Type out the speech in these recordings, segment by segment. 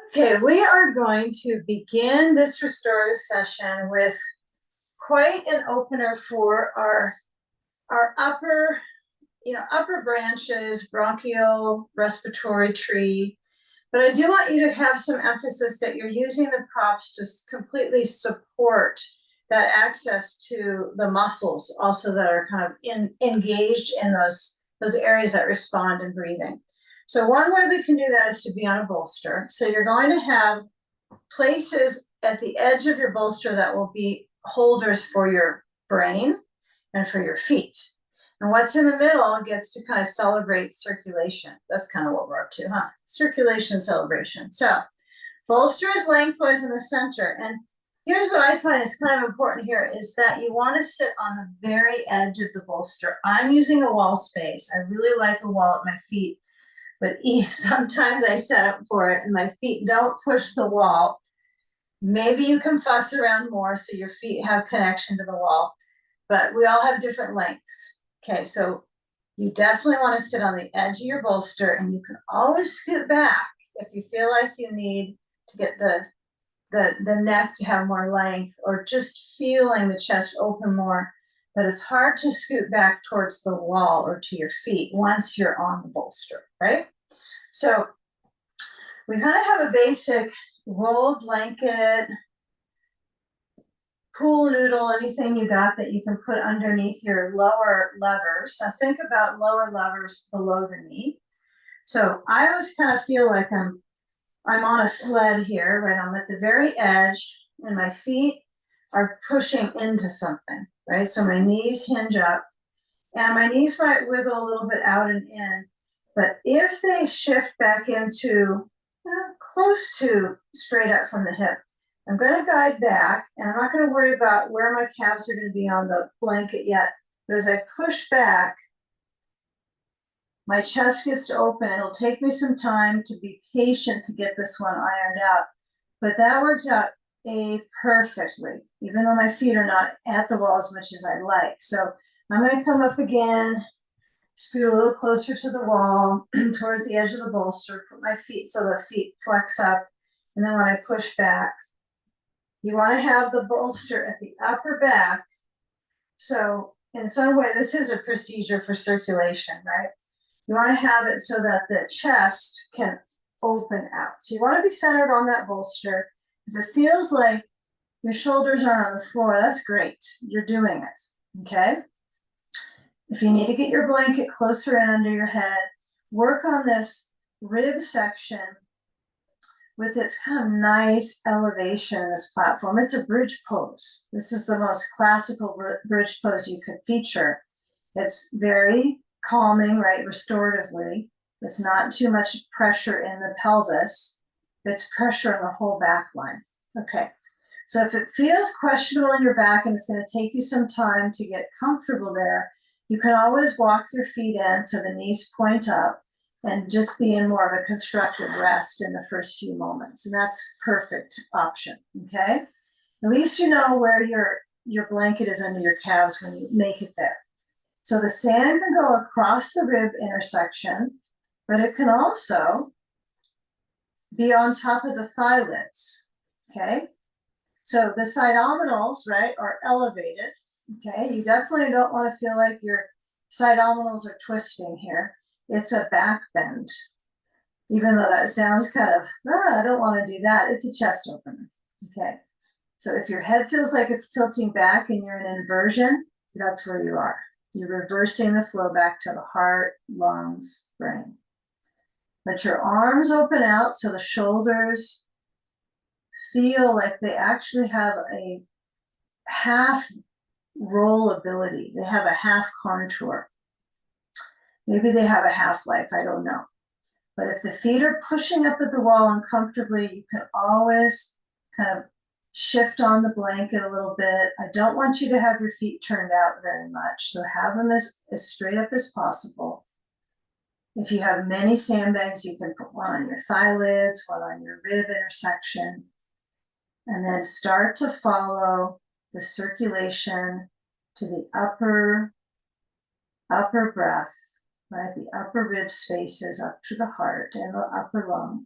Okay, we are going to begin this restorative session with quite an opener for our upper branches, bronchial respiratory tree. But I do want you to have some emphasis that you're using the props to completely support that access to the muscles also that are kind of engaged in those areas that respond in breathing. So one way we can do that is to be on a bolster. So you're going to have places at the edge of your bolster that will be holders for your brain and for your feet. And what's in the middle gets to kind of celebrate circulation. That's kind of what we're up to, huh? Circulation celebration. So bolster is lengthwise in the center. And here's what I find is kind of important here is that you want to sit on the very edge of the bolster. I'm using a wall space. I really like a wall at my feet, but sometimes I set up for it and my feet don't push the wall. Maybe you can fuss around more so your feet have connection to the wall, but we all have different lengths. Okay, so you definitely want to sit on the edge of your bolster, and you can always scoot back if you feel like you need to get the neck to have more length, or just feeling the chest open more. But it's hard to scoot back towards the wall or to your feet once you're on the bolster, right? So we kind of have a basic rolled blanket, pool noodle, anything you got that you can put underneath your lower levers. So think about lower levers below the knee. So I always kind of feel like I'm on a sled here, right? I'm at the very edge and my feet are pushing into something, right? So my knees hinge up and my knees might wiggle a little bit out and in, but if they shift back into close to straight up from the hip, I'm going to guide back, and I'm not going to worry about where my calves are going to be on the blanket yet. But as I push back, my chest gets to open. It'll take me some time to be patient to get this one ironed out. But that worked out perfectly, even though my feet are not at the wall as much as I like. So I'm going to come up again, scoot a little closer to the wall, towards the edge of the bolster, put my feet so the feet flex up. And then when I push back, you want to have the bolster at the upper back. So in some way, this is a procedure for circulation, right? You want to have it so that the chest can open out. So you want to be centered on that bolster. If it feels like your shoulders are on the floor, that's great. You're doing it, okay? If you need to get your blanket closer in under your head, work on this rib section with its kind of nice elevation in this platform. It's a bridge pose. This is the most classical bridge pose you could feature. It's very calming, right, restoratively. It's not too much pressure in the pelvis. It's pressure in the whole back line. Okay, so if it feels questionable in your back and it's going to take you some time to get comfortable there, you can always walk your feet in so the knees point up and just be in more of a constructive rest in the first few moments. And that's perfect option, okay? At least you know where your blanket is under your calves when you make it there. So the sand can go across the rib intersection, but it can also be on top of the thigh lids, okay? So the side abdominals, right, are elevated, okay? You definitely don't want to feel like your side abdominals are twisting here. It's a back bend. Even though that sounds kind of, I don't want to do that. It's a chest opener, okay? So if your head feels like it's tilting back and you're in inversion, that's where you are. You're reversing the flow back to the heart, lungs, brain. Let your arms open out so the shoulders feel like they actually have a half rollability. They have a half contour. Maybe they have a half life, I don't know. But if the feet are pushing up at the wall uncomfortably, you can always kind of shift on the blanket a little bit. I don't want you to have your feet turned out very much, so have them as straight up as possible. If you have many sandbags, you can put one on your thigh lids, one on your rib intersection, and then start to follow the circulation to the upper breath, right? The upper rib spaces up to the heart and the upper lung.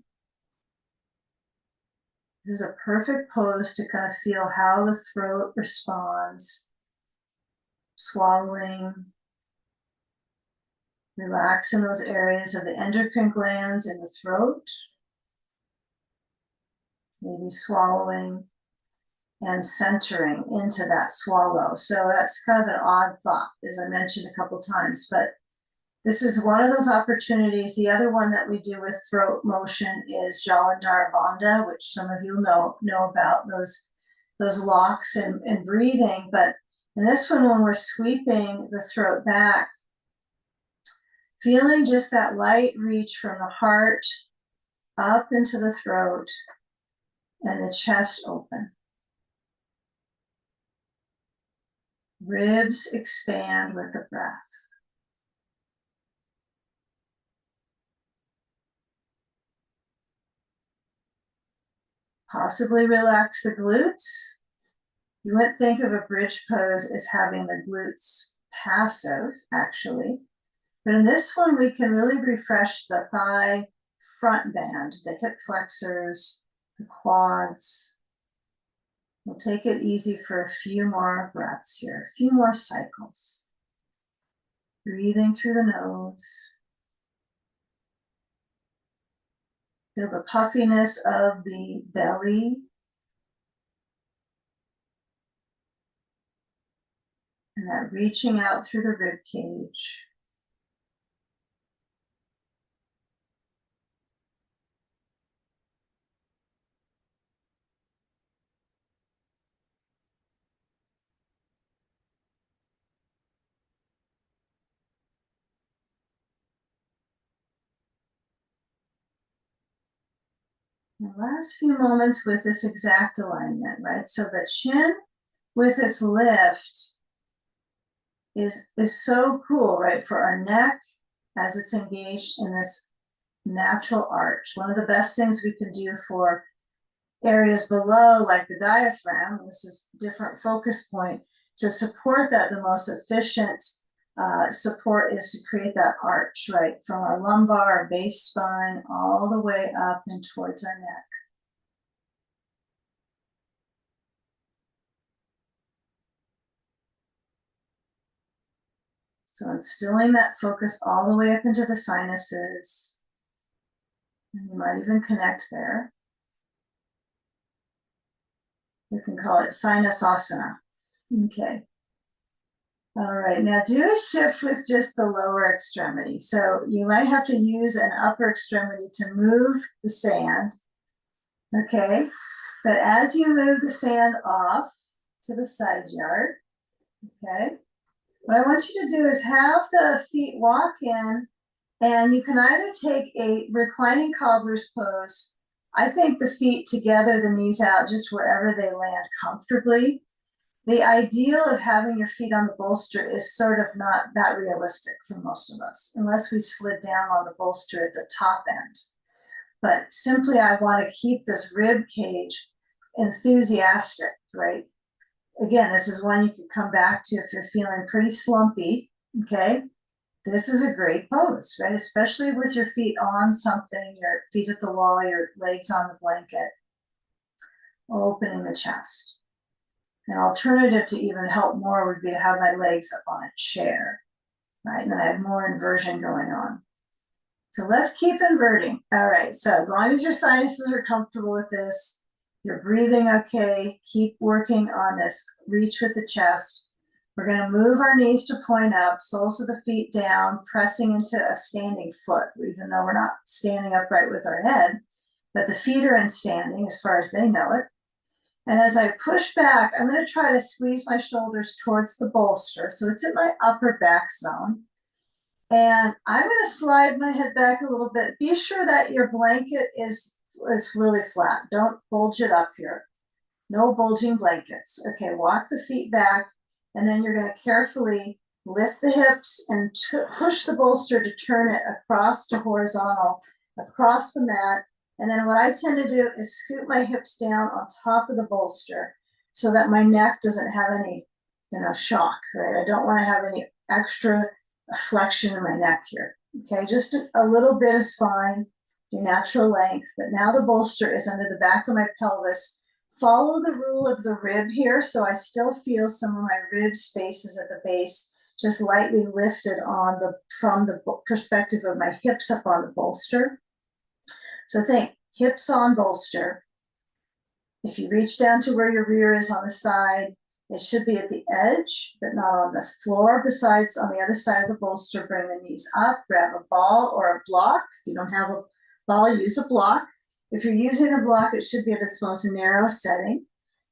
This is a perfect pose to kind of feel how the throat responds. Swallowing. Relax in those areas of the endocrine glands in the throat. Maybe swallowing and centering into that swallow. So that's kind of an odd thought, as I mentioned a couple times, but this is one of those opportunities. The other one that we do with throat motion is Jalandhara Bandha, which some of you know about, those locks and breathing. But in this one, when we're sweeping the throat back, feeling just that light reach from the heart up into the throat and the chest open. Ribs expand with the breath. Possibly relax the glutes. You wouldn't think of a bridge pose as having the glutes passive, actually. But in this one, we can really refresh the thigh front band, the hip flexors, the quads. We'll take it easy for a few more breaths here, a few more cycles. Breathing through the nose. Feel the puffiness of the belly. And that reaching out through the rib cage. The last few moments with this exact alignment, right? So the chin with its lift is so cool, right? For our neck as it's engaged in this natural arch. One of the best things we can do for areas below, like the diaphragm, this is different focus point, to support that, the most efficient support is to create that arch, right? From our lumbar, our base spine, all the way up and towards our neck. So instilling that focus all the way up into the sinuses. And you might even connect there. You can call it sinusasana. Okay. All right, now do a shift with just the lower extremity. So you might have to use an upper extremity to move the sand. Okay, but as you move the sand off to the side yard, okay, what I want you to do is have the feet walk in, and you can either take a reclining cobbler's pose. I think the feet together, the knees out, just wherever they land comfortably. The ideal of having your feet on the bolster is sort of not that realistic for most of us, unless we slid down on the bolster at the top end. But simply, I want to keep this rib cage enthusiastic, right? Again, this is one you can come back to if you're feeling pretty slumpy, okay? This is a great pose, right? Especially with your feet on something, your feet at the wall, your legs on the blanket, opening the chest. An alternative to even help more would be to have my legs up on a chair, right? And then I have more inversion going on. So let's keep inverting. All right, so as long as your sinuses are comfortable with this, you're breathing okay, keep working on this reach with the chest. We're going to move our knees to point up, soles of the feet down, pressing into a standing foot, even though we're not standing upright with our head, but the feet are in standing as far as they know it. And as I push back, I'm going to try to squeeze my shoulders towards the bolster. So it's in my upper back zone. And I'm going to slide my head back a little bit. Be sure that your blanket is really flat. Don't bulge it up here. No bulging blankets. Okay, walk the feet back. And then you're going to carefully lift the hips and push the bolster to turn it across to horizontal, across the mat. And then what I tend to do is scoot my hips down on top of the bolster so that my neck doesn't have any, shock, right? I don't want to have any extra flexion in my neck here. Okay, just a little bit is fine. your natural length, but now the bolster is under the back of my pelvis. Follow the rule of the rib here, so I still feel some of my rib spaces at the base just lightly lifted on from the perspective of my hips up on the bolster. So think hips on bolster. If you reach down to where your rear is on the side, it should be at the edge, but not on the floor. Besides, on the other side of the bolster, bring the knees up, grab a ball or a block. If you don't have a ball, use a block. If you're using a block, it should be at its most narrow setting,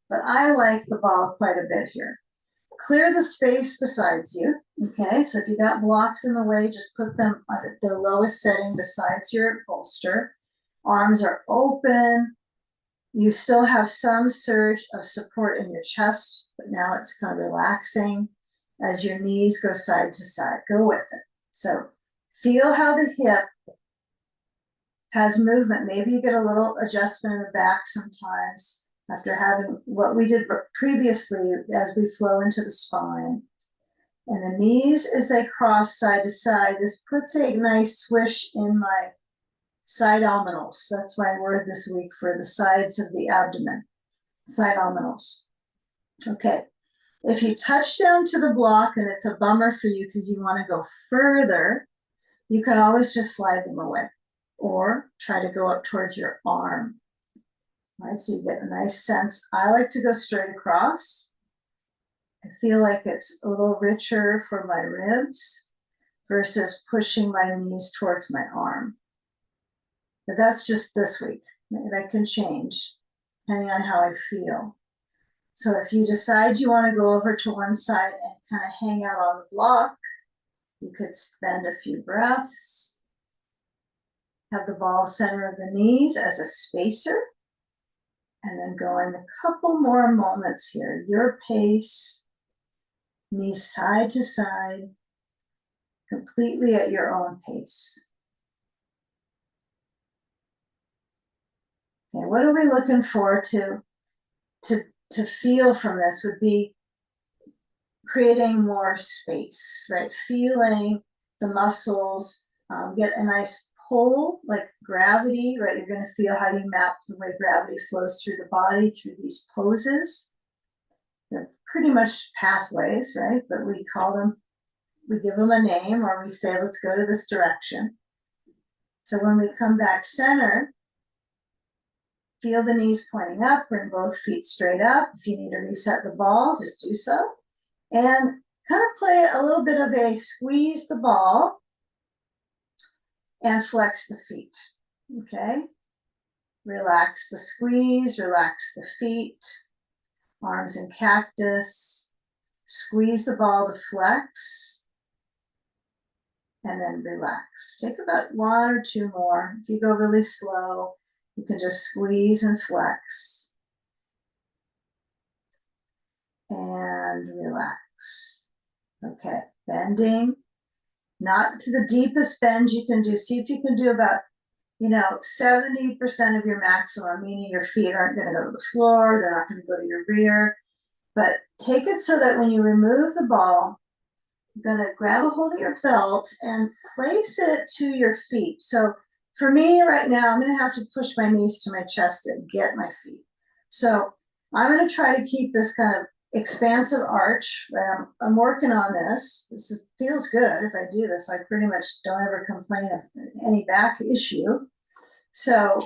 but I like the ball quite a bit here. Clear the space besides you, okay? So if you got blocks in the way, just put them at their lowest setting besides your bolster. Arms are open. You still have some surge of support in your chest, but now it's kind of relaxing as your knees go side to side. Go with it. So feel how the hip has movement. Maybe you get a little adjustment in the back sometimes after having what we did previously as we flow into the spine. And the knees as they cross side to side, this puts a nice swish in my side abdominals. That's my word this week for the sides of the abdomen, side abdominals. Okay, if you touch down to the block and it's a bummer for you because you want to go further, you can always just slide them away or try to go up towards your arm. All right, so you get a nice sense. I like to go straight across. I feel like it's a little richer for my ribs versus pushing my knees towards my arm. But that's just this week. That can change depending on how I feel. So if you decide you want to go over to one side and kind of hang out on the block, you could spend a few breaths. Have the ball center of the knees as a spacer. And then go in a couple more moments here. Your pace, knees side to side, completely at your own pace. Okay, what are we looking for to feel from this would be creating more space, right? Feeling the muscles, get a nice pull, like gravity, right? You're going to feel how you map the way gravity flows through the body through these poses. They're pretty much pathways, right? But we give them a name, or we say, let's go to this direction. So when we come back center, feel the knees pointing up, bring both feet straight up. If you need to reset the ball, just do so. And kind of play a little bit of a squeeze the ball and flex the feet, okay? Relax the squeeze, relax the feet, arms in cactus, squeeze the ball to flex, and then relax. Take about one or two more. If you go really slow, you can just squeeze and flex. And relax. Okay, bending. Not to the deepest bend you can do. See if you can do about, 70% of your maximum, meaning your feet aren't going to go to the floor, they're not going to go to your rear. But take it so that when you remove the ball, you're going to grab a hold of your belt and place it to your feet. So for me right now, I'm going to have to push my knees to my chest and get my feet. So I'm going to try to keep this kind of expansive arch. Right? I'm working on this. Feels good if I do this. I pretty much don't ever complain of any back issue. So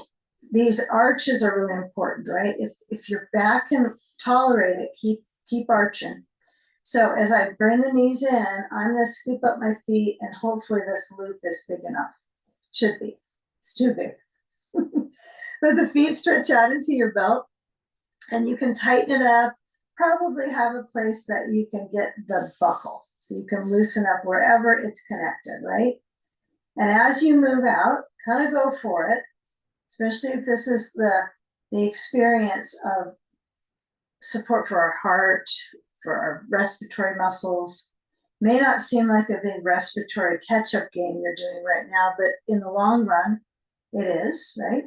these arches are really important, right? If your back can tolerate it, keep arching. So as I bring the knees in, I'm going to scoop up my feet, and hopefully this loop is big enough. Should be. It's too big. Let the feet stretch out into your belt, and you can tighten it up. Probably have a place that you can get the buckle, so you can loosen up wherever it's connected, right? And as you move out, kind of go for it, especially if this is the experience of support for our heart, for our respiratory muscles. May not seem like a big respiratory catch-up game you're doing right now, but in the long run, it is, right?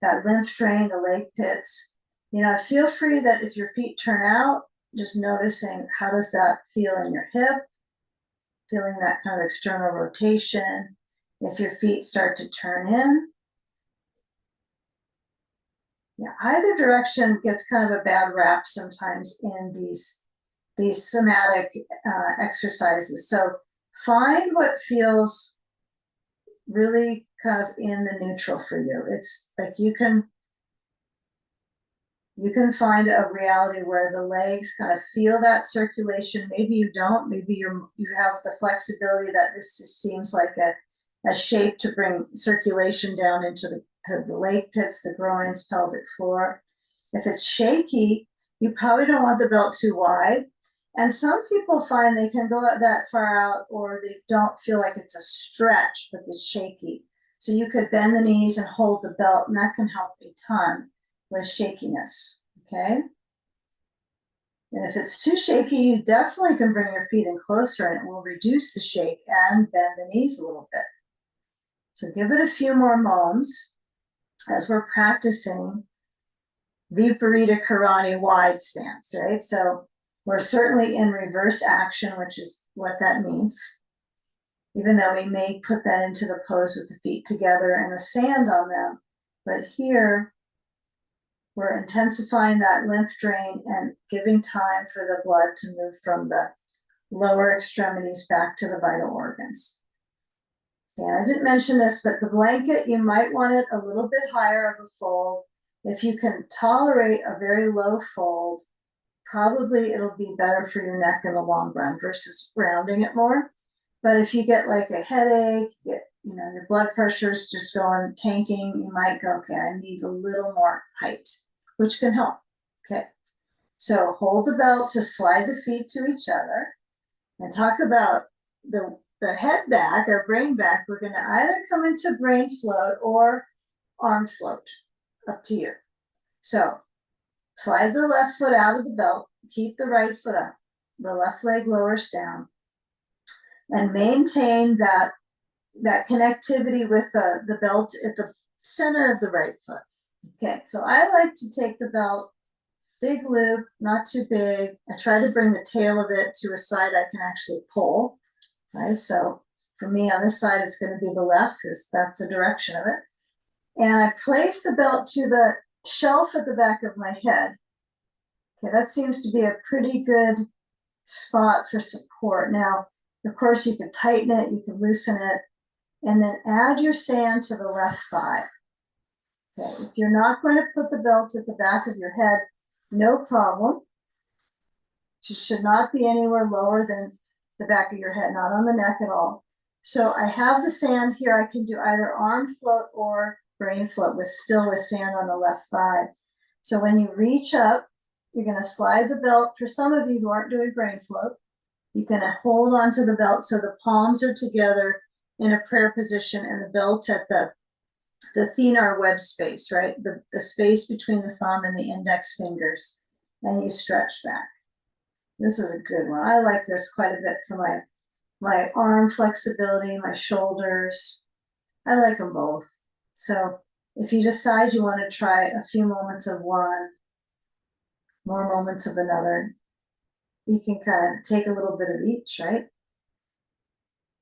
That lymph drain, the leg pits. Feel free that if your feet turn out, just noticing how does that feel in your hip, feeling that kind of external rotation. If your feet start to turn in, Yeah, either direction gets kind of a bad rap sometimes in these somatic exercises. So find what feels really kind of in the neutral for you. It's like you can find a reality where the legs kind of feel that circulation. Maybe you don't. Maybe you have the flexibility that this seems like a shape to bring circulation down into the leg pits, the groins, pelvic floor. If it's shaky, you probably don't want the belt too wide. And some people find they can go that far out, or they don't feel like it's a stretch, but it's shaky. So you could bend the knees and hold the belt, and that can help a ton with shakiness, okay? And if it's too shaky, you definitely can bring your feet in closer, and it will reduce the shake and bend the knees a little bit. So give it a few more moments as we're practicing Viparita Karani wide stance, right? So we're certainly in reverse action, which is what that means, even though we may put that into the pose with the feet together and the sand on them. But here, we're intensifying that lymph drain and giving time for the blood to move from the lower extremities back to the vital organs. And I didn't mention this, but the blanket, you might want it a little bit higher of a fold. If you can tolerate a very low fold, probably it'll be better for your neck in the long run versus rounding it more. But if you get like a headache, your blood pressure's just going tanking, you might go, okay, I need a little more height, which can help. Okay, so hold the belt to slide the feet to each other, and talk about the head back or brain back. We're going to either come into brain float or arm float, up to you. So slide the left foot out of the belt, keep the right foot up, the left leg lowers down, and maintain that connectivity with the belt at the center of the right foot. Okay, so I like to take the belt, big loop, not too big. I try to bring the tail of it to a side I can actually pull, right? So for me on this side, it's going to be the left because that's the direction of it. And I place the belt to the shelf at the back of my head. Okay, that seems to be a pretty good spot for support. Now, of course, you can tighten it, you can loosen it, and then add your sand to the left thigh. Okay, if you're not going to put the belt at the back of your head, no problem. It should not be anywhere lower than the back of your head, not on the neck at all. So I have the sand here. I can do either arm float or brain float with sand on the left thigh. So when you reach up, you're going to slide the belt. For some of you who aren't doing brain float, you're going to hold onto the belt so the palms are together in a prayer position and the belt's at the thenar web space, right? The space between the thumb and the index fingers. And you stretch back. This is a good one. I like this quite a bit for my arm flexibility, my shoulders. I like them both. So if you decide you want to try a few moments of one, more moments of another, you can kind of take a little bit of each, right?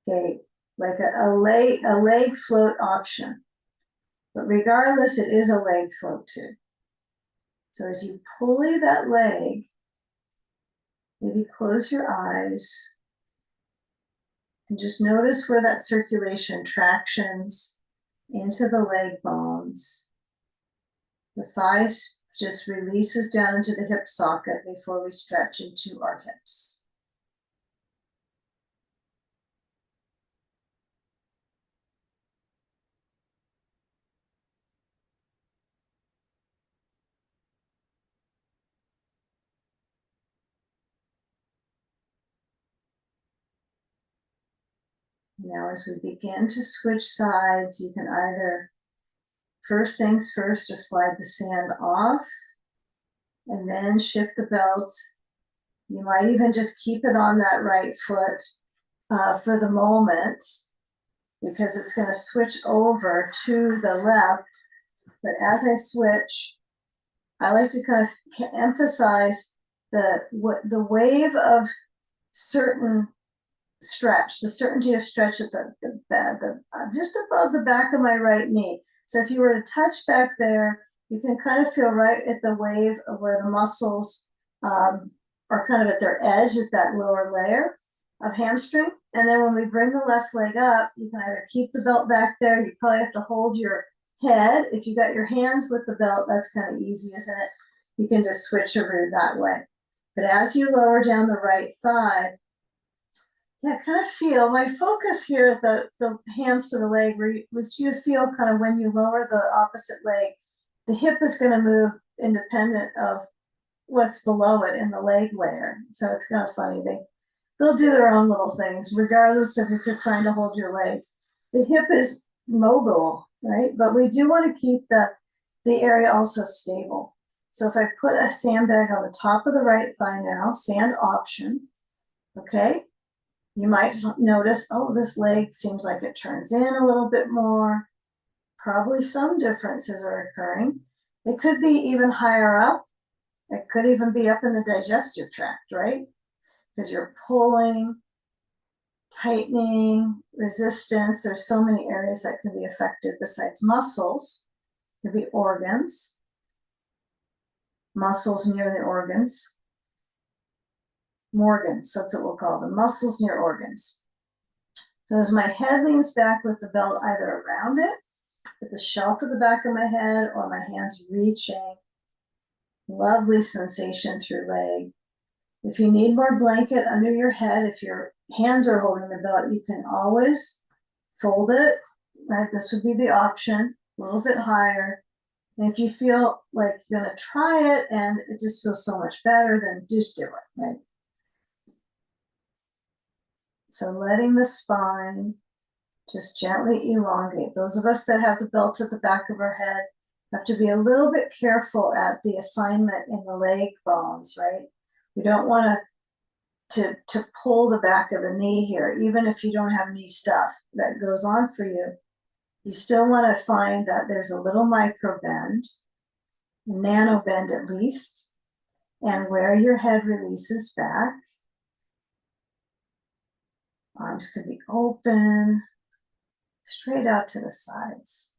Okay, like a leg float option. But regardless, it is a leg float too. So as you pulley that leg, maybe close your eyes and just notice where that circulation tractions into the leg bones. The thighs just releases down into the hip socket before we stretch into our hips. Now, as we begin to switch sides, you can either, first things first, just slide the sand off and then shift the belt. You might even just keep it on that right foot for the moment, because it's going to switch over to the left. But as I switch, I like to kind of emphasize the wave of certain stretch, the certainty of stretch at the just above the back of my right knee. So if you were to touch back there, You can kind of feel right at the wave of where the muscles are kind of at their edge at that lower layer of hamstring. And then when we bring the left leg up, you can either keep the belt back there. You probably have to hold your head. If you got your hands with the belt, that's kind of easy, isn't it? You can just switch around that way. But as you lower down the right thigh, yeah, kind of feel my focus here at the hands to the leg was you to feel kind of when you lower the opposite leg, the hip is going to move independent of what's below it in the leg layer. So it's kind of funny. They'll do their own little things, regardless of if you're trying to hold your leg. The hip is mobile, right? But we do want to keep the area also stable. So if I put a sandbag on the top of the right thigh now, sand option, okay? You might notice, oh, this leg seems like it turns in a little bit more. Probably some differences are occurring. It could be even higher up. It could even be up in the digestive tract, right? Because you're pulling, tightening, resistance. There's so many areas that can be affected besides muscles. It could be organs, muscles near the organs. Morgans, that's what we'll call them, muscles near organs. So as my head leans back with the belt either around it, at the shelf of the back of my head, or my hands reaching, lovely sensation through leg. If you need more blanket under your head, if your hands are holding the belt, you can always fold it, right? This would be the option, a little bit higher. And if you feel like you're gonna try it and it just feels so much better, then just do it, right? So letting the spine just gently elongate. Those of us that have the belt at the back of our head have to be a little bit careful at the assignment in the leg bones, right? We don't want to pull the back of the knee here, even if you don't have knee stuff that goes on for you. You still want to find that there's a little micro bend, a nano bend at least, and where your head releases back. Arms can be open, straight out to the sides.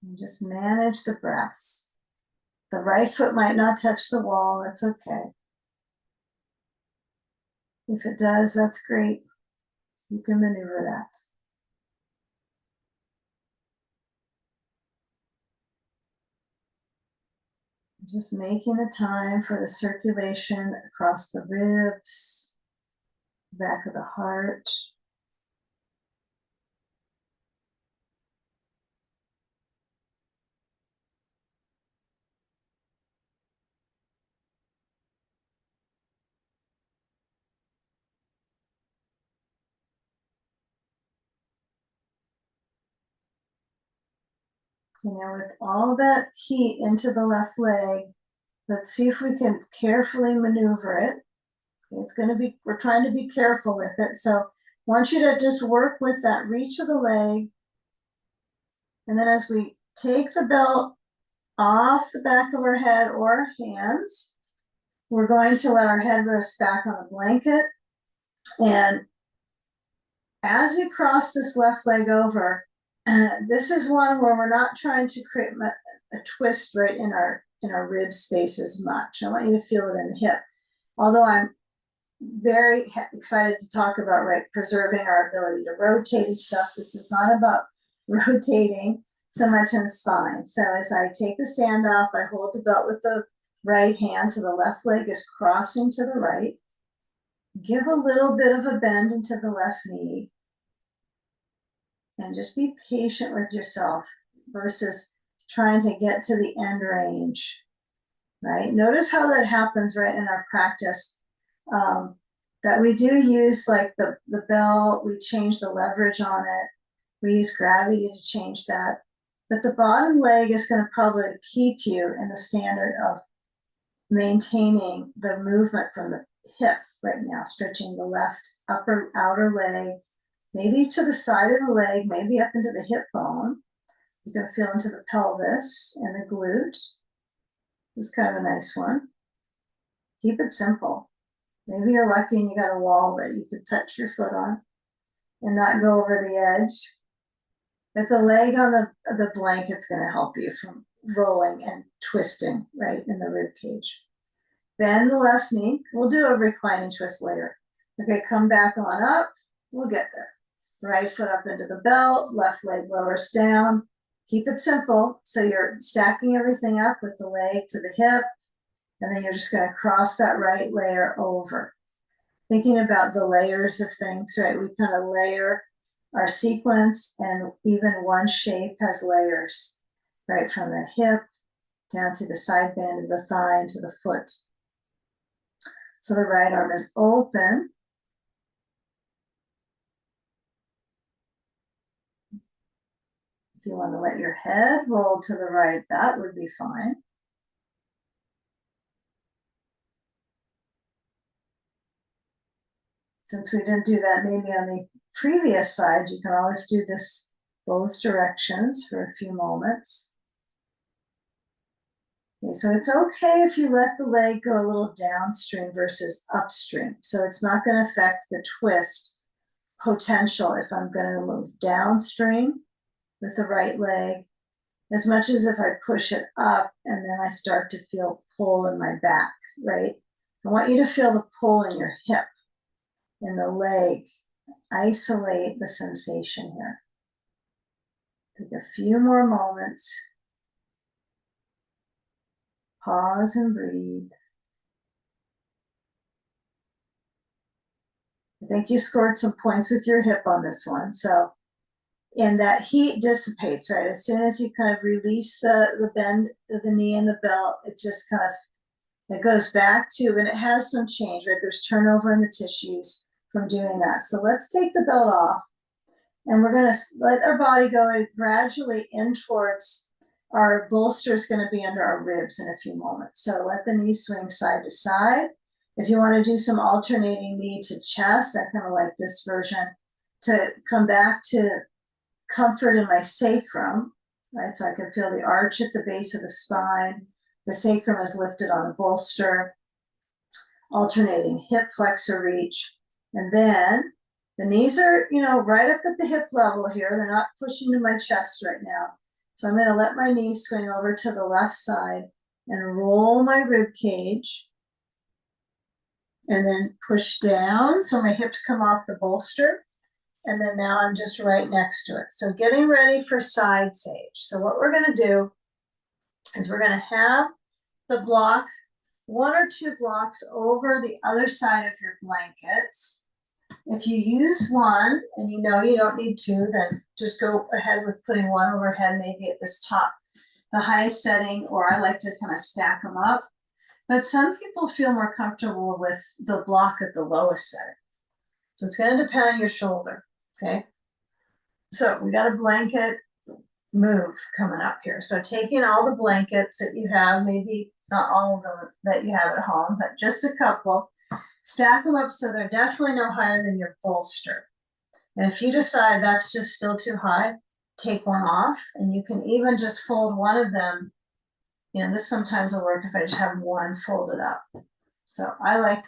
And just manage the breaths. The right foot might not touch the wall, that's okay. If it does, that's great. You can maneuver that. Just making the time for the circulation across the ribs, back of the heart. You know, with all that heat into the left leg, let's see if we can carefully maneuver it. It's going to be, we're trying to be careful with it. So I want you to just work with that reach of the leg. And then as we take the belt off the back of our head or hands, we're going to let our head rest back on the blanket. And as we cross this left leg over, this is one where we're not trying to create a twist right in our rib space as much. I want you to feel it in the hip. Although I'm very excited to talk about, right, preserving our ability to rotate and stuff. This is not about rotating so much in the spine. So as I take the sand off, I hold the belt with the right hand, so the left leg is crossing to the right. Give a little bit of a bend into the left knee. And just be patient with yourself versus trying to get to the end range, right? Notice how that happens right in our practice, that we do use like the belt, we change the leverage on it, we use gravity to change that. But the bottom leg is going to probably keep you in the standard of maintaining the movement from the hip right now, stretching the left upper outer leg, maybe to the side of the leg, maybe up into the hip bone. You can feel into the pelvis and the glute. This is kind of a nice one. Keep it simple. Maybe you're lucky and you got a wall that you could touch your foot on and not go over the edge. But the leg on the blanket's going to help you from rolling and twisting right in the rib cage. Bend the left knee. We'll do a reclining twist later. Okay, come back on up. We'll get there. Right foot up into the belt, left leg lowers down. Keep it simple. So you're stacking everything up with the leg to the hip, and then you're just going to cross that right layer over. Thinking about the layers of things, right? We kind of layer our sequence, and even one shape has layers, right? From the hip down to the side band of the thigh and to the foot. So the right arm is open. If you want to let your head roll to the right, that would be fine. Since we didn't do that maybe on the previous side, you can always do this both directions for a few moments. Okay, so it's okay if you let the leg go a little downstream versus upstream. So it's not going to affect the twist potential if I'm going to move downstream with the right leg, as much as if I push it up and then I start to feel pull in my back, right? I want you to feel the pull in your hip, in the leg. Isolate the sensation here. Take a few more moments. Pause and breathe. I think you scored some points with your hip on this one. So, and that heat dissipates, right? As soon as you kind of release the bend of the knee and the belt, it just kind of, it goes back to, and it has some change, right? There's turnover in the tissues from doing that. So let's take the belt off, and we're going to let our body go gradually in towards our bolster is going to be under our ribs in a few moments. So let the knees swing side to side. If you want to do some alternating knee to chest, I kind of like this version to come back to comfort in my sacrum, right? So I can feel the arch at the base of the spine. The sacrum is lifted on a bolster, alternating hip flexor reach. And then the knees are, right up at the hip level here. They're not pushing to my chest right now. So I'm going to let my knees swing over to the left side and roll my rib cage. And then push down so my hips come off the bolster. And then now I'm just right next to it. So getting ready for side sage. So what we're going to do is we're going to have the block, 1 or 2 blocks over the other side of your blankets. If you use one and you know you don't need 2, then just go ahead with putting 1 overhead, maybe at this top, the highest setting, or I like to kind of stack them up. But some people feel more comfortable with the block at the lowest setting. So it's going to depend on your shoulder, okay? So we got a blanket move coming up here. So taking all the blankets that you have, maybe not all of them that you have at home, but just a couple, stack them up so they're definitely no higher than your bolster. And if you decide that's just still too high, take one off, and you can even just fold one of them. This sometimes will work if I just have one folded up. So I like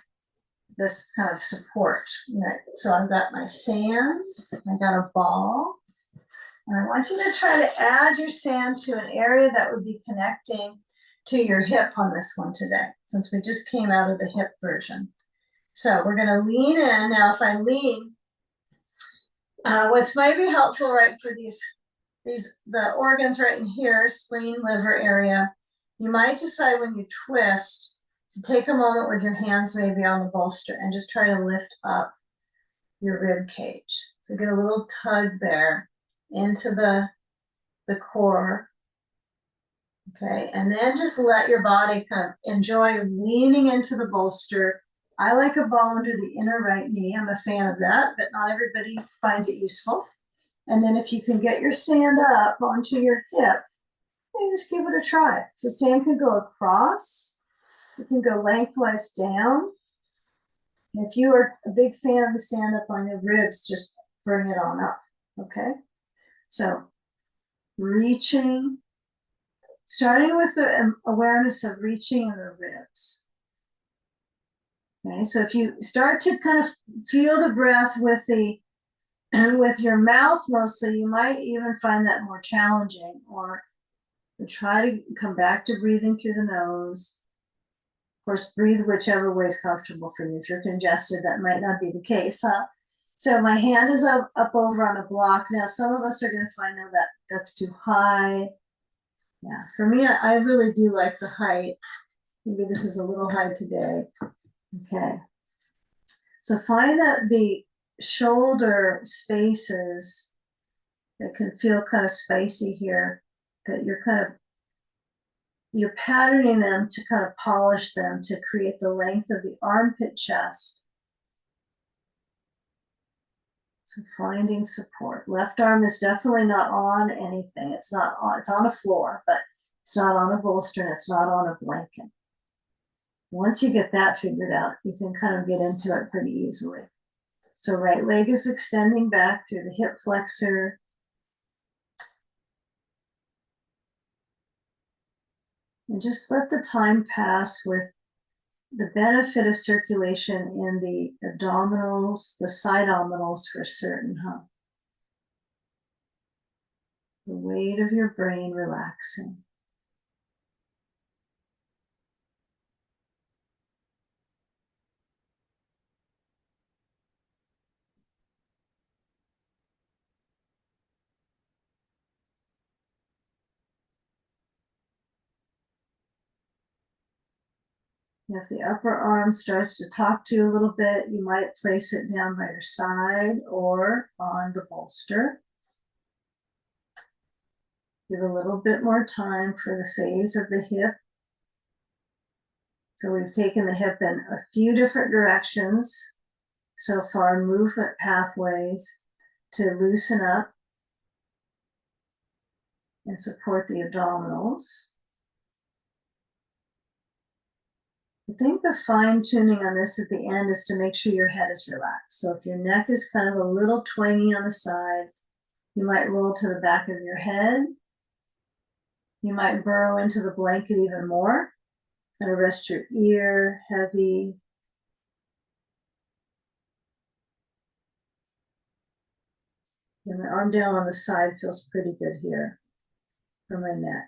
this kind of support. Right? So I've got my sand, I got a ball, and I want you to try to add your sand to an area that would be connecting to your hip on this one today, since we just came out of the hip version. So we're going to lean in. Now, if I lean, what's might be helpful, right, for the organs right in here, spleen, liver area, you might decide when you twist to take a moment with your hands maybe on the bolster and just try to lift up your rib cage. So get a little tug there into the core. Okay, and then just let your body kind of enjoy leaning into the bolster. I like a ball under the inner right knee. I'm a fan of that, but not everybody finds it useful. And then if you can get your sand up onto your hip, just give it a try. So sand can go across. It can go lengthwise down. And if you are a big fan of the sand up on your ribs, just bring it on up, okay? So reaching, starting with the awareness of reaching in the ribs. Okay, so if you start to kind of feel the breath with the And with your mouth mostly, you might even find that more challenging, or try to come back to breathing through the nose. Of course, breathe whichever way is comfortable for you. If you're congested, that might not be the case, huh? So my hand is up over on a block. Now, some of us are going to find out that that's too high. Yeah, for me, I really do like the height. Maybe this is a little high today. Okay. So find that the shoulder spaces that can feel kind of spicy here, that you're patterning them to kind of polish them to create the length of the armpit chest. So finding support. Left arm is definitely not on anything. It's not on, it's on a floor, but it's not on a bolster and it's not on a blanket. Once you get that figured out, you can kind of get into it pretty easily. So right leg is extending back through the hip flexor. And just let the time pass with the benefit of circulation in the abdominals, the side abdominals for certain, huh? The weight of your brain relaxing. If the upper arm starts to talk to you a little bit, you might place it down by your side or on the bolster. Give a little bit more time for the phase of the hip. So we've taken the hip in a few different directions so far, movement pathways to loosen up and support the abdominals. I think the fine tuning on this at the end is to make sure your head is relaxed. So if your neck is kind of a little twangy on the side, you might roll to the back of your head. You might burrow into the blanket even more. Kind of rest your ear, heavy. And my arm down on the side feels pretty good here for my neck.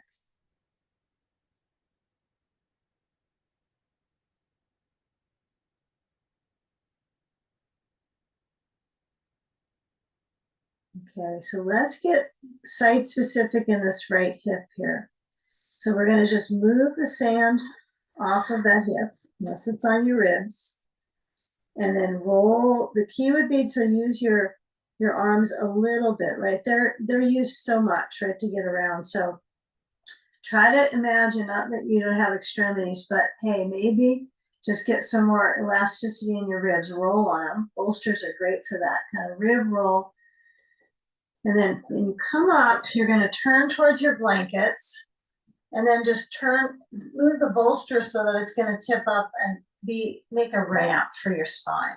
Okay, so let's get site specific in this right hip here. So we're going to just move the sand off of that hip, unless it's on your ribs, and then roll. The key would be to use your arms a little bit, right? They're used so much, right, to get around. So try to imagine, not that you don't have extremities, but hey, maybe just get some more elasticity in your ribs. Roll on them. Bolsters are great for that kind of rib roll. And then when you come up, you're going to turn towards your blankets and then just move the bolster so that it's going to tip up and make a ramp for your spine.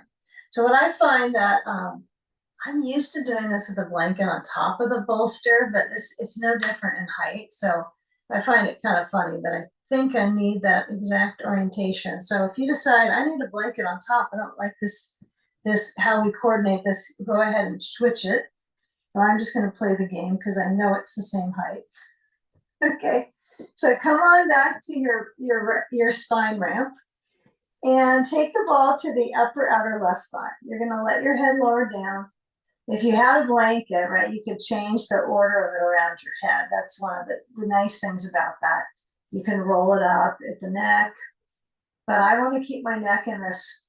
So what I find that I'm used to doing this with a blanket on top of the bolster, but it's no different in height. So I find it kind of funny that I think I need that exact orientation. So if you decide I need a blanket on top, I don't like this how we coordinate this, go ahead and switch it. But I'm just going to play the game because I know it's the same height. Okay, so come on back to your spine ramp and take the ball to the upper outer left thigh. You're going to let your head lower down. If you had a blanket, right, you could change the order of it around your head. That's one of the nice things about that. You can roll it up at the neck, but I want to keep my neck in this.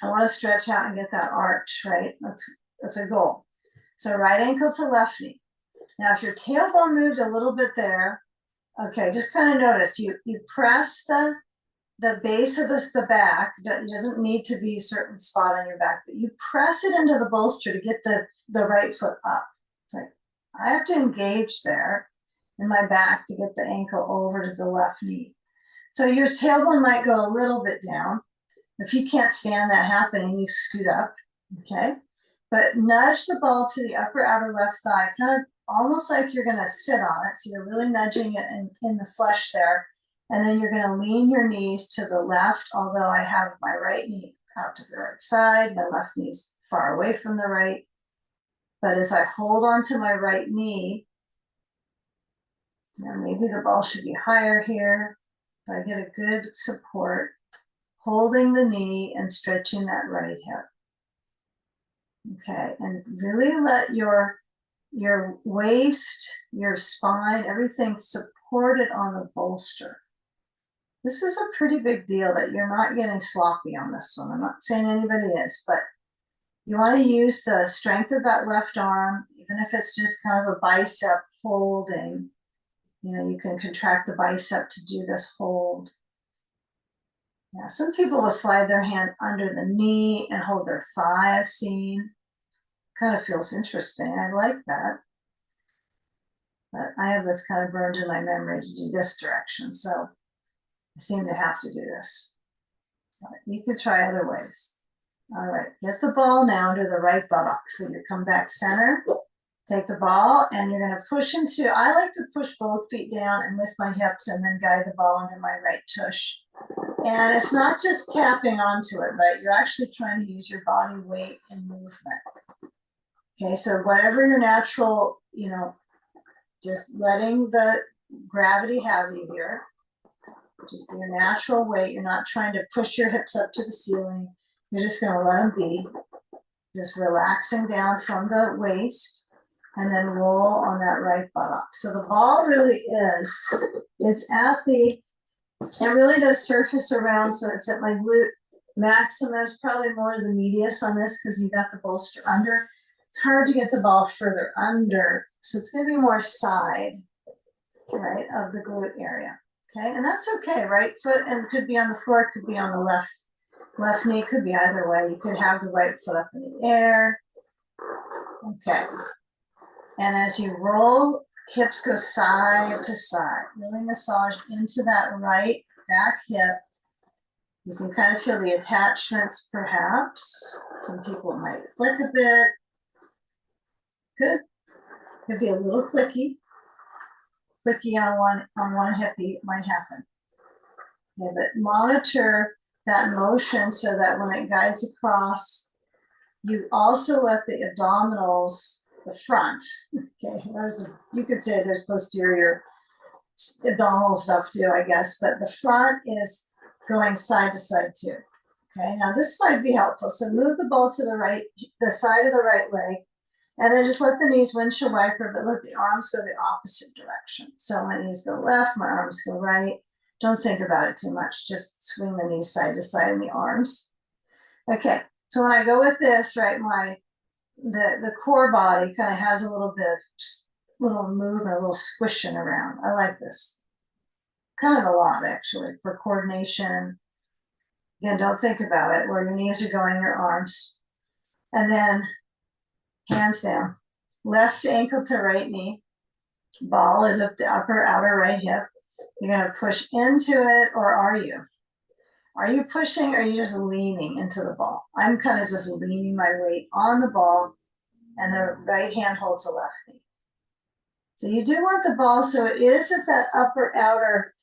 I want to stretch out and get that arch, right? That's a goal. So right ankle to left knee. Now, if your tailbone moved a little bit there, okay, just kind of notice you press the base of the back. It doesn't need to be a certain spot on your back, but you press it into the bolster to get the right foot up. It's like, I have to engage there in my back to get the ankle over to the left knee. So your tailbone might go a little bit down. If you can't stand that happening, you scoot up, okay? But nudge the ball to the upper outer left thigh, kind of almost like you're going to sit on it. So you're really nudging it in the flesh there. And then you're going to lean your knees to the left, although I have my right knee out to the right side. My left knee's far away from the right. But as I hold onto my right knee, now maybe the ball should be higher here. So I get a good support, holding the knee and stretching that right hip. Okay, and really let your waist, your spine, everything supported on the bolster. This is a pretty big deal that you're not getting sloppy on this one. I'm not saying anybody is, but you want to use the strength of that left arm, even if it's just kind of a bicep holding. You know, you can contract the bicep to do this hold. Yeah, some people will slide their hand under the knee and hold their thigh, I've seen. Kind of feels interesting. I like that. But I have this kind of burned in my memory to do this direction, so I seem to have to do this. But you could try other ways. All right, get the ball now to the right buttock. So you come back center, take the ball, and you're going to push into, I like to push both feet down and lift my hips and then guide the ball into my right tush. And it's not just tapping onto it, right? You're actually trying to use your body weight and movement. Okay, so whatever your natural, you know, just letting the gravity have you here. Just your natural weight. You're not trying to push your hips up to the ceiling. You're just going to let them be. Just relaxing down from the waist and then roll on that right buttock. So the ball really is, it's at the, it really does surface around. So it's at my glute maximus, probably more the medius on this because you got the bolster under. It's hard to get the ball further under. So it's going to be more side, right, of the glute area. Okay, and that's okay. Right foot and could be on the floor, could be on the left knee, could be either way. You could have the right foot up in the air. Okay. And as you roll, hips go side to side. Really massage into that right back hip. You can kind of feel the attachments perhaps. Some people might flick a bit. Good. Could be a little clicky. Clicky on one hippie might happen. Okay, but monitor that motion so that when it guides across, you also let the abdominals, the front, okay, you could say there's posterior abdominal stuff too, I guess, but the front is going side to side too. Okay, now this might be helpful. So move the ball to the right, the side of the right leg, and then just let the knees windshield wiper, but let the arms go the opposite direction. So my knees go left, my arms go right. Don't think about it too much. Just swing the knees side to side in the arms. Okay, so when I go with this, right, the core body kind of has a little bit of little movement, a little squishing around. I like this. Kind of a lot, actually, for coordination. Again, don't think about it, where your knees are going, your arms. And then hands down. Left ankle to right knee. Ball is up the upper outer right hip. You're going to push into it, or are you? Are you pushing or are you just leaning into the ball? I'm kind of just leaning my weight on the ball and the right hand holds the left knee. So you do want the ball, so it is at that upper outer,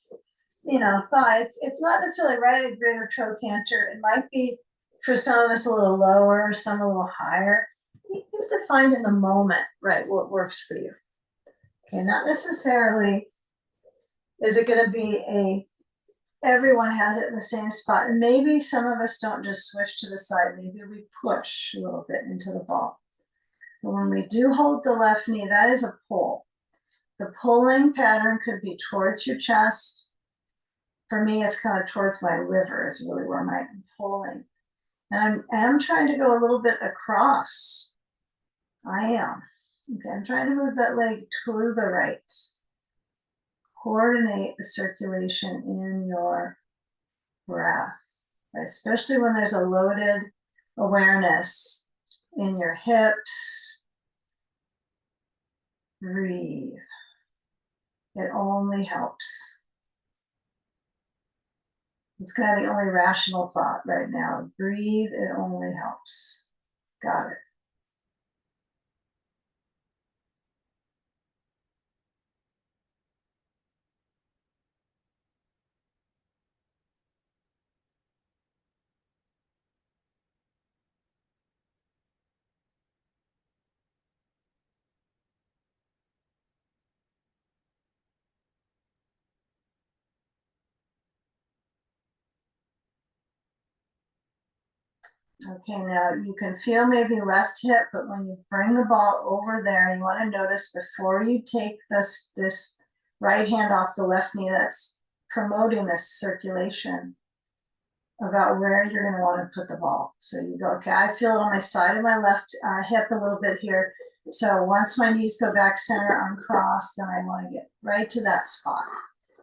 you know, thigh. It's not necessarily right at grid or trochanter. It might be for some of us a little lower, some a little higher. You have to find in the moment, right, what works for you. Okay, not necessarily is it going to be everyone has it in the same spot. And maybe some of us don't just switch to the side. Maybe we push a little bit into the ball. But when we do hold the left knee, that is a pull. The pulling pattern could be towards your chest. For me, it's kind of towards my liver is really where I'm pulling. And I'm trying to go a little bit across. I am. Okay, I'm trying to move that leg to the right. Coordinate the circulation in your breath, especially when there's a loaded awareness in your hips. Breathe. It only helps. It's kind of the only rational thought right now. Breathe, it only helps. Got it. Okay, now you can feel maybe left hip, but when you bring the ball over there, you want to notice before you take this right hand off the left knee, that's promoting this circulation about where you're going to want to put the ball. So you go, okay, I feel it on my side of my left hip a little bit here. So once my knees go back center uncrossed, then I want to get right to that spot.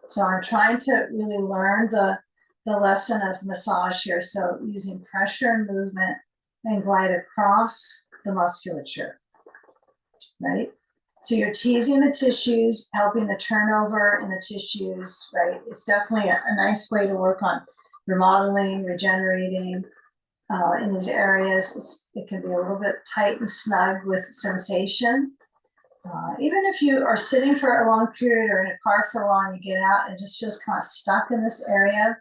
So I'm trying to really learn the lesson of massage here. So using pressure and movement and glide across the musculature, right? So you're teasing the tissues, helping the turnover in the tissues, right? It's definitely a nice way to work on remodeling, regenerating in these areas. It can be a little bit tight and snug with sensation. Even if you are sitting for a long period or in a car for a while and you get out and it just feels kind of stuck in this area,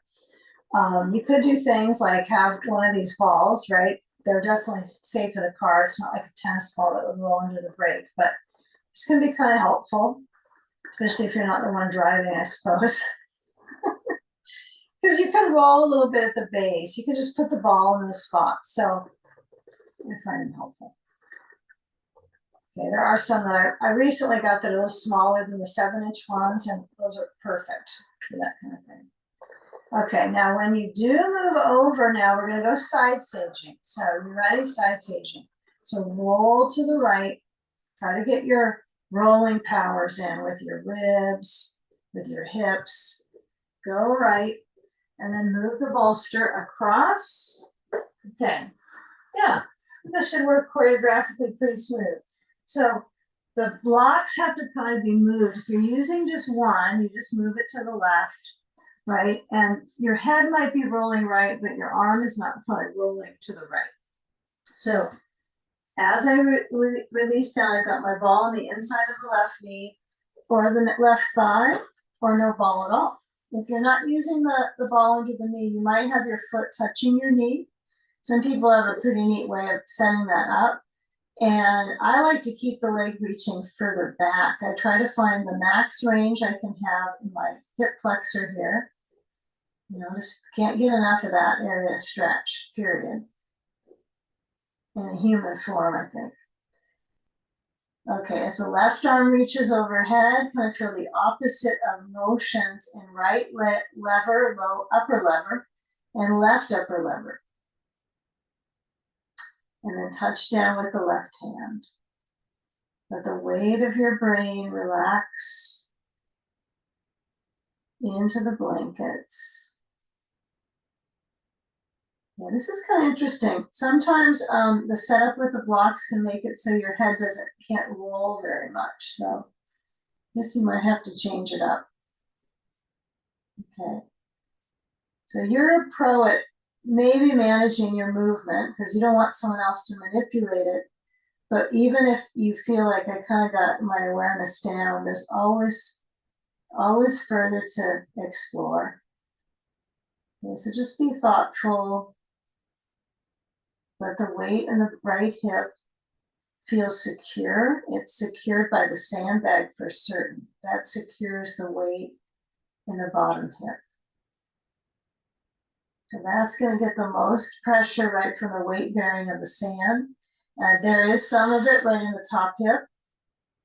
you could do things like have one of these balls, right? They're definitely safe in a car. It's not like a tennis ball that would roll under the brake, but this can be kind of helpful, especially if you're not the one driving, I suppose. Because you can roll a little bit at the base. You can just put the ball in those spots. So I find them helpful. Okay, there are some that I recently got that are a little smaller than the 7-inch ones, and those are perfect for that kind of thing. Okay, now when you do move over, now we're going to go side saging. So you ready? Side saging. So roll to the right. Try to get your rolling powers in with your ribs, with your hips. Go right, and then move the bolster across. Okay, yeah, this should work choreographically pretty smooth. So the blocks have to probably be moved. If you're using just one, you just move it to the left, right? And your head might be rolling right, but your arm is not probably rolling to the right. So as I release down, I've got my ball on the inside of the left knee or the left thigh, or no ball at all. If you're not using the ball under the knee, you might have your foot touching your knee. Some people have a pretty neat way of setting that up. And I like to keep the leg reaching further back. I try to find the max range I can have in my hip flexor here. You know, just can't get enough of that area to stretch, period. In a human form, I think. Okay, as the left arm reaches overhead, kind of feel the opposite of motions in right lever, upper lever, and left upper lever. And then touch down with the left hand. Let the weight of your brain relax into the blankets. Yeah, this is kind of interesting. Sometimes the setup with the blocks can make it so your head can't roll very much. So I guess you might have to change it up. Okay. So you're a pro at maybe managing your movement because you don't want someone else to manipulate it. But even if you feel like I kind of got my awareness down, there's always further to explore. Okay, so just be thoughtful. Let the weight in the right hip feel secure. It's secured by the sandbag for certain. That secures the weight in the bottom hip. So that's going to get the most pressure right from the weight bearing of the sand. There is some of it right in the top hip.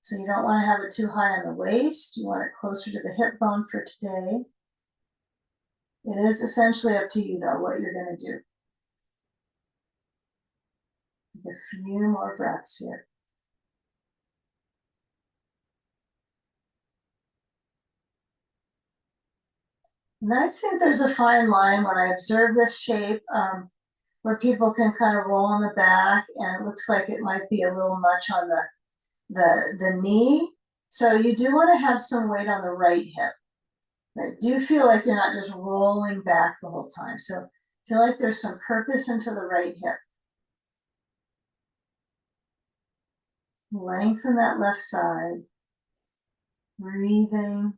So you don't want to have it too high on the waist. You want it closer to the hip bone for today. It is essentially up to you, though, what you're going to do. Take a few more breaths here. And I think there's a fine line when I observe this shape where people can kind of roll on the back and it looks like it might be a little much on the knee. So you do want to have some weight on the right hip. Right? Do feel like you're not just rolling back the whole time. So feel like there's some purpose into the right hip. Lengthen that left side. Breathing.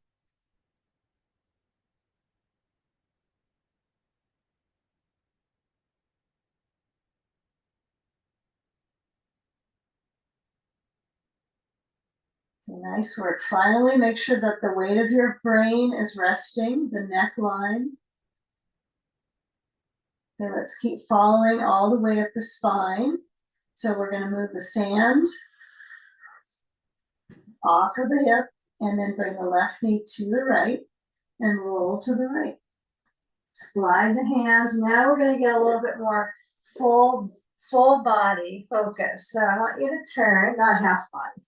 Okay, nice work. Finally, make sure that the weight of your brain is resting, the neckline. Okay, let's keep following all the way up the spine. So we're going to move the sand off of the hip and then bring the left knee to the right and roll to the right. Slide the hands. Now we're going to get a little bit more full body focus. So I want you to turn, not half body.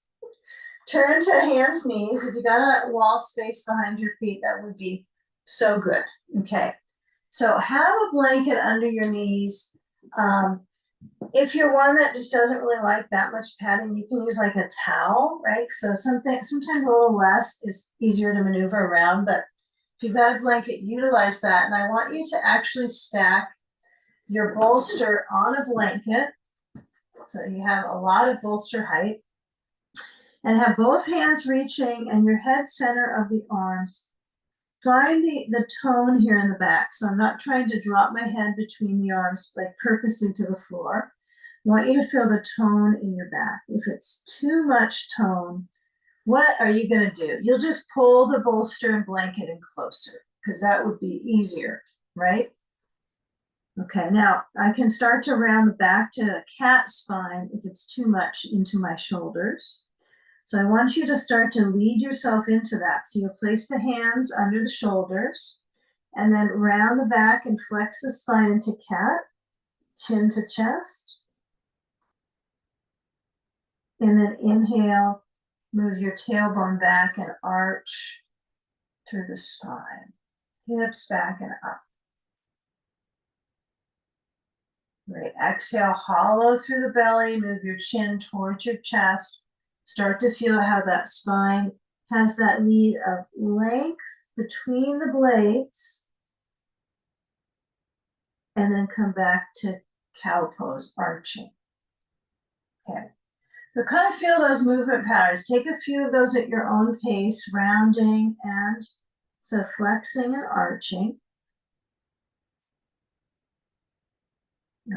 Turn to hands, knees. If you got a wall space behind your feet, that would be so good. Okay. So have a blanket under your knees. If you're one that just doesn't really like that much padding, you can use like a towel, right? So sometimes a little less is easier to maneuver around, but if you've got a blanket, utilize that. And I want you to actually stack your bolster on a blanket. So you have a lot of bolster height. And have both hands reaching and your head center of the arms. Find the tone here in the back. So I'm not trying to drop my head between the arms, like purposely to the floor. I want you to feel the tone in your back. If it's too much tone, what are you going to do? You'll just pull the bolster and blanket in closer because that would be easier, right? Okay, now I can start to round the back to a cat spine if it's too much into my shoulders. So I want you to start to lead yourself into that. So you'll place the hands under the shoulders and then round the back and flex the spine into cat, chin to chest. And then inhale, move your tailbone back and arch through the spine. Hips back and up. Great. Exhale, hollow through the belly, move your chin towards your chest. Start to feel how that spine has that lead of length between the blades. And then come back to cow pose, arching. Okay. So kind of feel those movement patterns. Take a few of those at your own pace, rounding and so flexing and arching.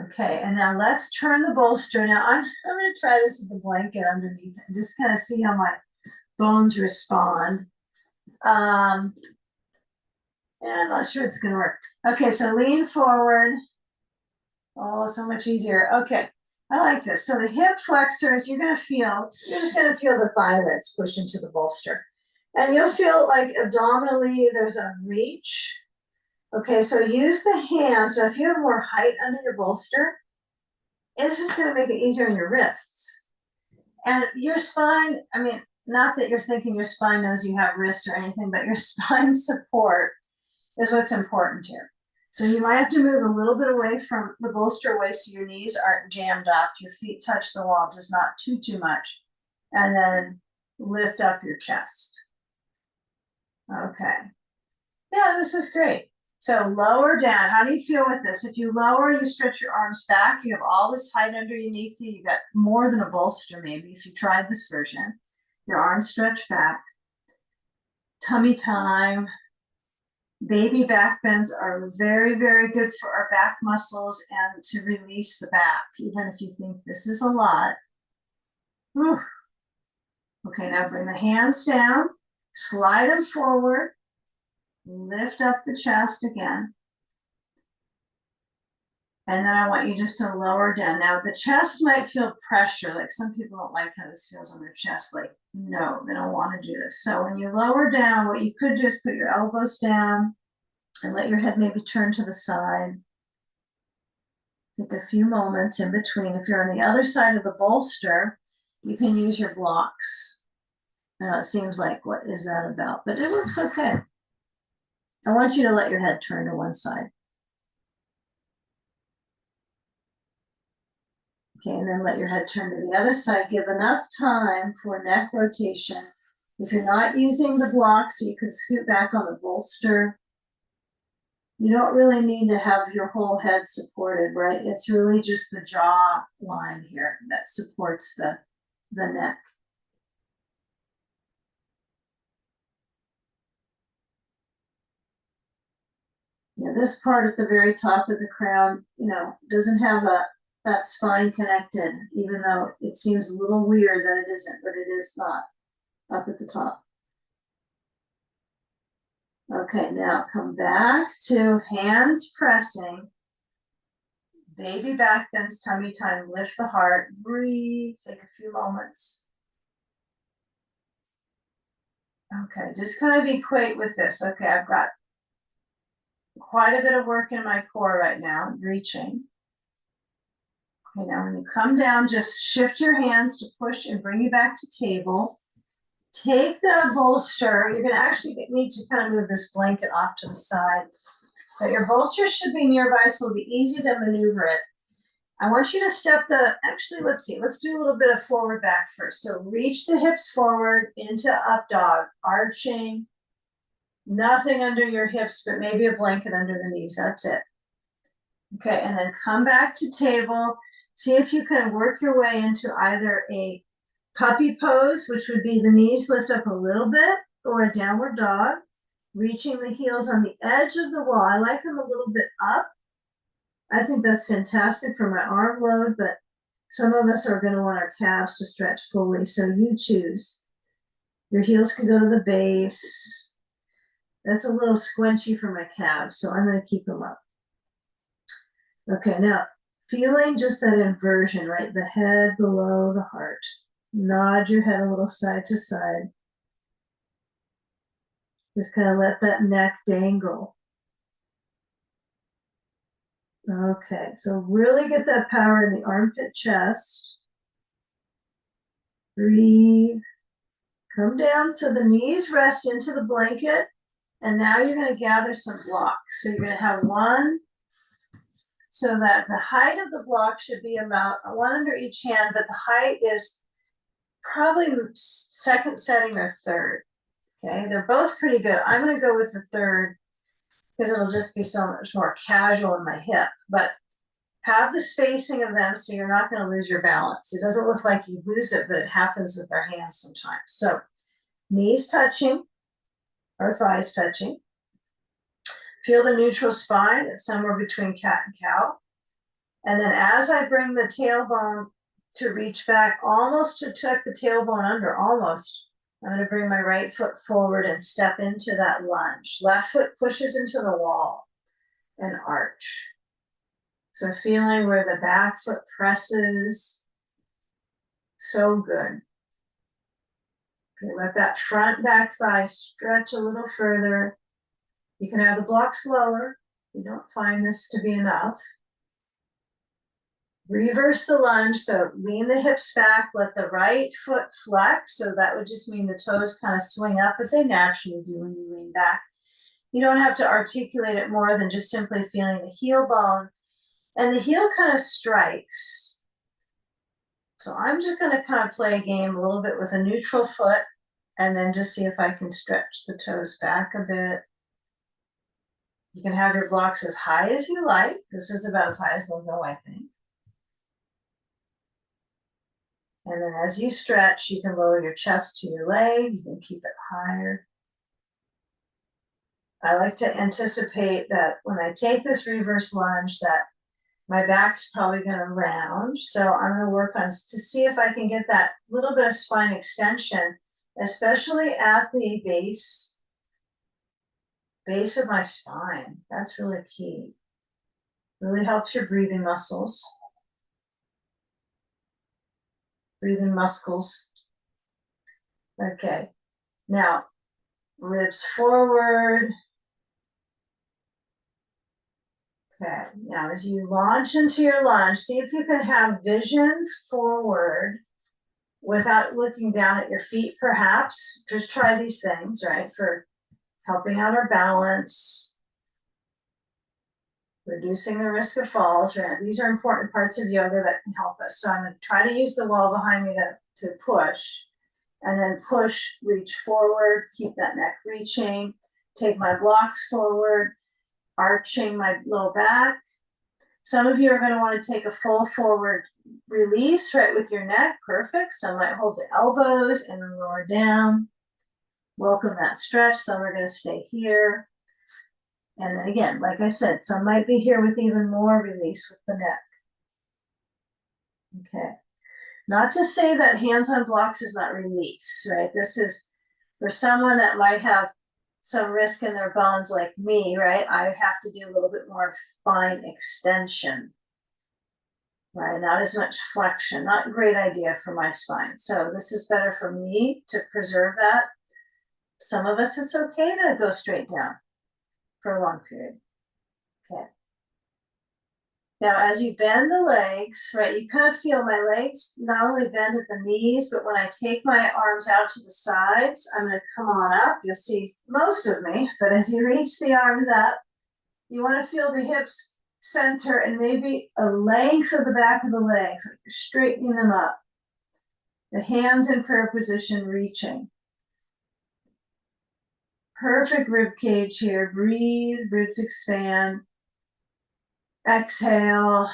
Okay, and now let's turn the bolster. Now I'm going to try this with the blanket underneath and just kind of see how my bones respond. And I'm not sure it's going to work. Okay, so lean forward. Oh, so much easier. Okay, I like this. So the hip flexors, you're just going to feel the thighlets push into the bolster. And you'll feel like abdominally there's a reach. Okay, so use the hands. So if you have more height under your bolster, it's just going to make it easier on your wrists. And your spine, I mean, not that you're thinking your spine knows you have wrists or anything, but your spine support is what's important here. So you might have to move a little bit away from the bolster away so your knees aren't jammed up, your feet touch the wall, just not too much. And then lift up your chest. Okay. Yeah, this is great. So lower down. How do you feel with this? If you lower, you stretch your arms back. You have all this height underneath you. You got more than a bolster maybe if you tried this version. Your arms stretch back. Tummy time. Baby back bends are very, very good for our back muscles and to release the back, even if you think this is a lot. Whew. Okay, now bring the hands down. Slide them forward. Lift up the chest again. And then I want you just to lower down. Now the chest might feel pressure, like some people don't like how this feels on their chest, like no, they don't want to do this. So when you lower down, what you could do is put your elbows down and let your head maybe turn to the side. Take a few moments in between. If you're on the other side of the bolster, you can use your blocks. Now it seems like, what is that about? But it works okay. I want you to let your head turn to one side. Okay, and then let your head turn to the other side. Give enough time for neck rotation. If you're not using the blocks, you can scoot back on the bolster. You don't really need to have your whole head supported, right? It's really just the jaw line here that supports the neck. Yeah, this part at the very top of the crown, doesn't have that spine connected, even though it seems a little weird that it isn't, but it is not up at the top. Okay, now come back to hands pressing. Baby back bends, tummy time, lift the heart, breathe, take a few moments. Okay, just kind of equate with this. Okay, I've got quite a bit of work in my core right now, reaching. Okay, now when you come down, just shift your hands to push and bring you back to table. Take the bolster. You're going to actually need to kind of move this blanket off to the side. But your bolster should be nearby, so it'll be easy to maneuver it. I want you to step actually, let's see, let's do a little bit of forward back first. So reach the hips forward into up dog, arching, nothing under your hips, but maybe a blanket under the knees, that's it. Okay, and then come back to table. See if you can work your way into either a puppy pose, which would be the knees lift up a little bit, or a downward dog, reaching the heels on the edge of the wall. I like them a little bit up. I think that's fantastic for my arm load, but some of us are going to want our calves to stretch fully, so you choose. Your heels can go to the base. That's a little squinchy for my calves, so I'm going to keep them up. Okay, now feeling just that inversion, right? The head below the heart. Nod your head a little side to side. Just kind of let that neck dangle. Okay, so really get that power in the armpit chest. Breathe. Come down so the knees rest into the blanket. And now you're going to gather some blocks. So you're going to have one, so that the height of the block should be about one under each hand, but the height is probably second setting or third. Okay, they're both pretty good. I'm going to go with the third because it'll just be so much more casual in my hip, but have the spacing of them so you're not going to lose your balance. It doesn't look like you lose it, but it happens with our hands sometimes. So knees touching or thighs touching. Feel the neutral spine. It's somewhere between cat and cow. And then as I bring the tailbone to reach back, almost to tuck the tailbone under, almost, I'm going to bring my right foot forward and step into that lunge. Left foot pushes into the wall and arch. So feeling where the back foot presses. So good. Okay, let that front back thigh stretch a little further. You can have the blocks lower if you don't find this to be enough. Reverse the lunge, so lean the hips back, let the right foot flex, so that would just mean the toes kind of swing up, but they naturally do when you lean back. You don't have to articulate it more than just simply feeling the heel bone, and the heel kind of strikes. So I'm just going to kind of play a game a little bit with a neutral foot, and then just see if I can stretch the toes back a bit. You can have your blocks as high as you like. This is about as high as they'll go, I think. And then as you stretch, you can lower your chest to your leg. You can keep it higher. I like to anticipate that when I take this reverse lunge that my back's probably going to round. So I'm going to work on to see if I can get that little bit of spine extension, especially at the base of my spine. That's really key. Really helps your breathing muscles. Breathing muscles. Okay, now ribs forward. Okay, now as you launch into your lunge, see if you can have vision forward without looking down at your feet, perhaps. Just try these things, right, for helping out our balance, reducing the risk of falls, right? These are important parts of yoga that can help us. So I'm going to try to use the wall behind me to push, and then push, reach forward, keep that neck reaching, take my blocks forward, arching my low back. Some of you are going to want to take a full forward release, right, with your neck. Perfect. Some might hold the elbows and then lower down. Welcome that stretch. Some are going to stay here. And then again, like I said, some might be here with even more release with the neck. Okay. Not to say that hands on blocks is not release, right? This is for someone that might have some risk in their bones like me, right? I have to do a little bit more spine extension. right? Not as much flexion, not a great idea for my spine. So this is better for me to preserve that. Some of us, it's okay to go straight down for a long period. Okay. Now, as you bend the legs, right, you kind of feel my legs not only bend at the knees, but when I take my arms out to the sides, I'm going to come on up. You'll see most of me, but as you reach the arms up, you want to feel the hips center and maybe a length of the back of the legs, like you're straightening them up. The hands in prayer position reaching. Perfect rib cage here. Breathe, ribs expand. Exhale,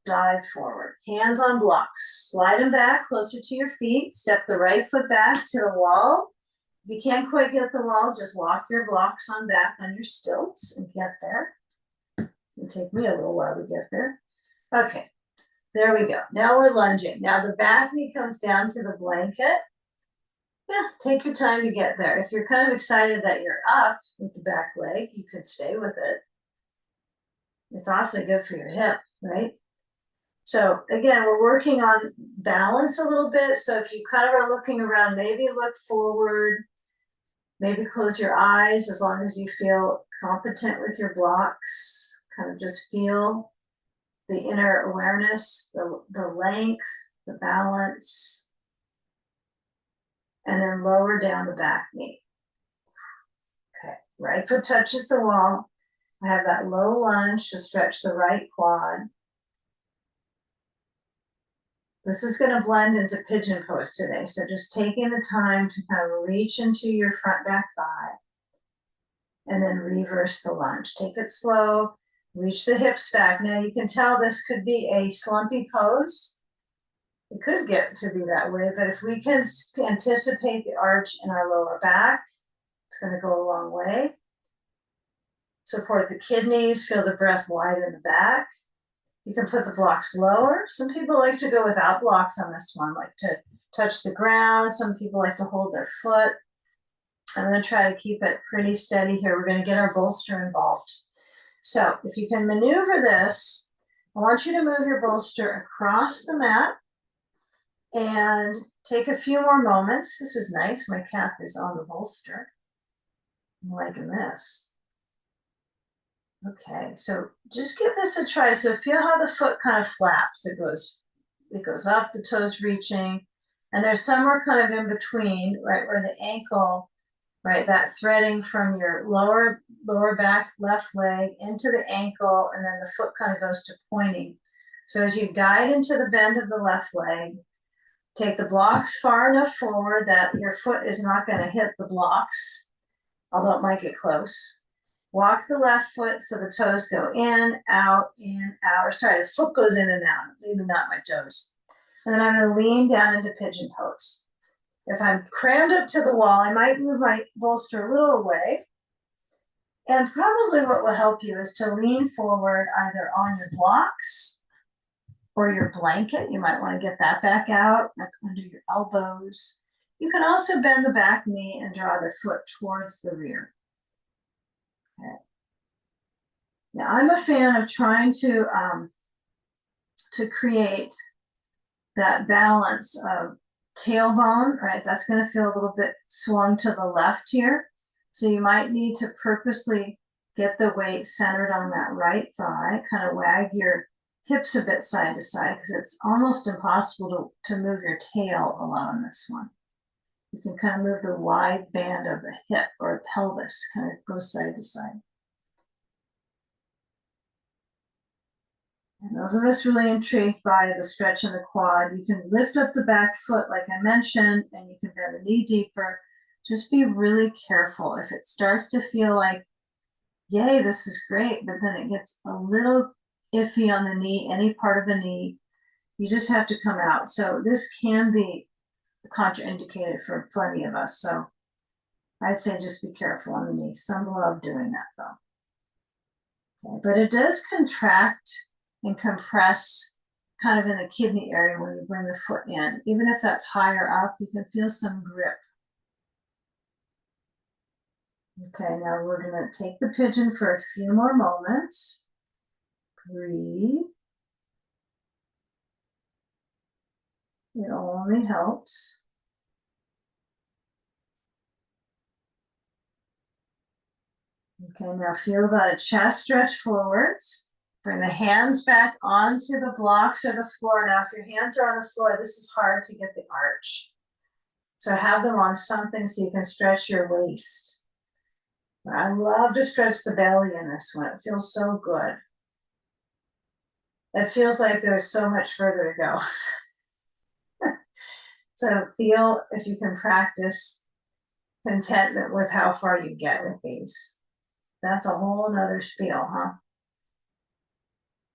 dive forward. Hands on blocks. Slide them back closer to your feet. Step the right foot back to the wall. If you can't quite get the wall, just walk your blocks on back on your stilts and get there. It'll take me a little while to get there. Okay, there we go. Now we're lunging. Now the back knee comes down to the blanket. Yeah, take your time to get there. If you're kind of excited that you're up with the back leg, you could stay with it. It's awfully good for your hip, right? So again, we're working on balance a little bit. So if you kind of are looking around, maybe look forward, maybe close your eyes as long as you feel competent with your blocks. Kind of just feel the inner awareness, the length, the balance, and then lower down the back knee. Okay, right foot touches the wall. I have that low lunge to stretch the right quad. This is going to blend into pigeon pose today. So just taking the time to kind of reach into your front back thigh and then reverse the lunge. Take it slow, reach the hips back. Now you can tell this could be a slumpy pose. It could get to be that way, but if we can anticipate the arch in our lower back, it's going to go a long way. Support the kidneys, feel the breath wide in the back. You can put the blocks lower. Some people like to go without blocks on this one, like to touch the ground. Some people like to hold their foot. I'm going to try to keep it pretty steady here. We're going to get our bolster involved. So if you can maneuver this, I want you to move your bolster across the mat and take a few more moments. This is nice. My calf is on the bolster. I'm liking this. Okay, so just give this a try. So feel how the foot kind of flaps. It goes up, the toes reaching, and there's somewhere kind of in between, right, where the ankle, right, that threading from your lower back left leg into the ankle, and then the foot kind of goes to pointing. So as you guide into the bend of the left leg, take the blocks far enough forward that your foot is not going to hit the blocks, although it might get close. Walk the left foot so the toes go in, out, or sorry, the foot goes in and out, maybe not my toes. And then I'm going to lean down into pigeon pose. If I'm crammed up to the wall, I might move my bolster a little away. And probably what will help you is to lean forward either on your blocks or your blanket. You might want to get that back out, like under your elbows. You can also bend the back knee and draw the foot towards the rear. Okay. Now I'm a fan of trying to create that balance of tailbone, right? That's going to feel a little bit swung to the left here. So you might need to purposely get the weight centered on that right thigh, kind of wag your hips a bit side to side because it's almost impossible to move your tail alone in this one. You can kind of move the wide band of the hip or pelvis, kind of go side to side. And those of us really intrigued by the stretch in the quad, you can lift up the back foot like I mentioned, and you can bend the knee deeper. Just be really careful. If it starts to feel like, yay, this is great, but then it gets a little iffy on the knee, any part of the knee, you just have to come out. So this can be contraindicated for plenty of us. So I'd say just be careful on the knee. Some love doing that though. Okay, but it does contract and compress kind of in the kidney area when you bring the foot in. Even if that's higher up, you can feel some grip. Okay, now we're going to take the pigeon for a few more moments. Breathe. It only helps. Okay, now feel the chest stretch forwards. Bring the hands back onto the blocks or the floor. Now, if your hands are on the floor, this is hard to get the arch. So have them on something so you can stretch your waist. I love to stretch the belly in this one. It feels so good. It feels like there's so much further to go. So feel if you can practice contentment with how far you get with these. That's a whole nother spiel, huh?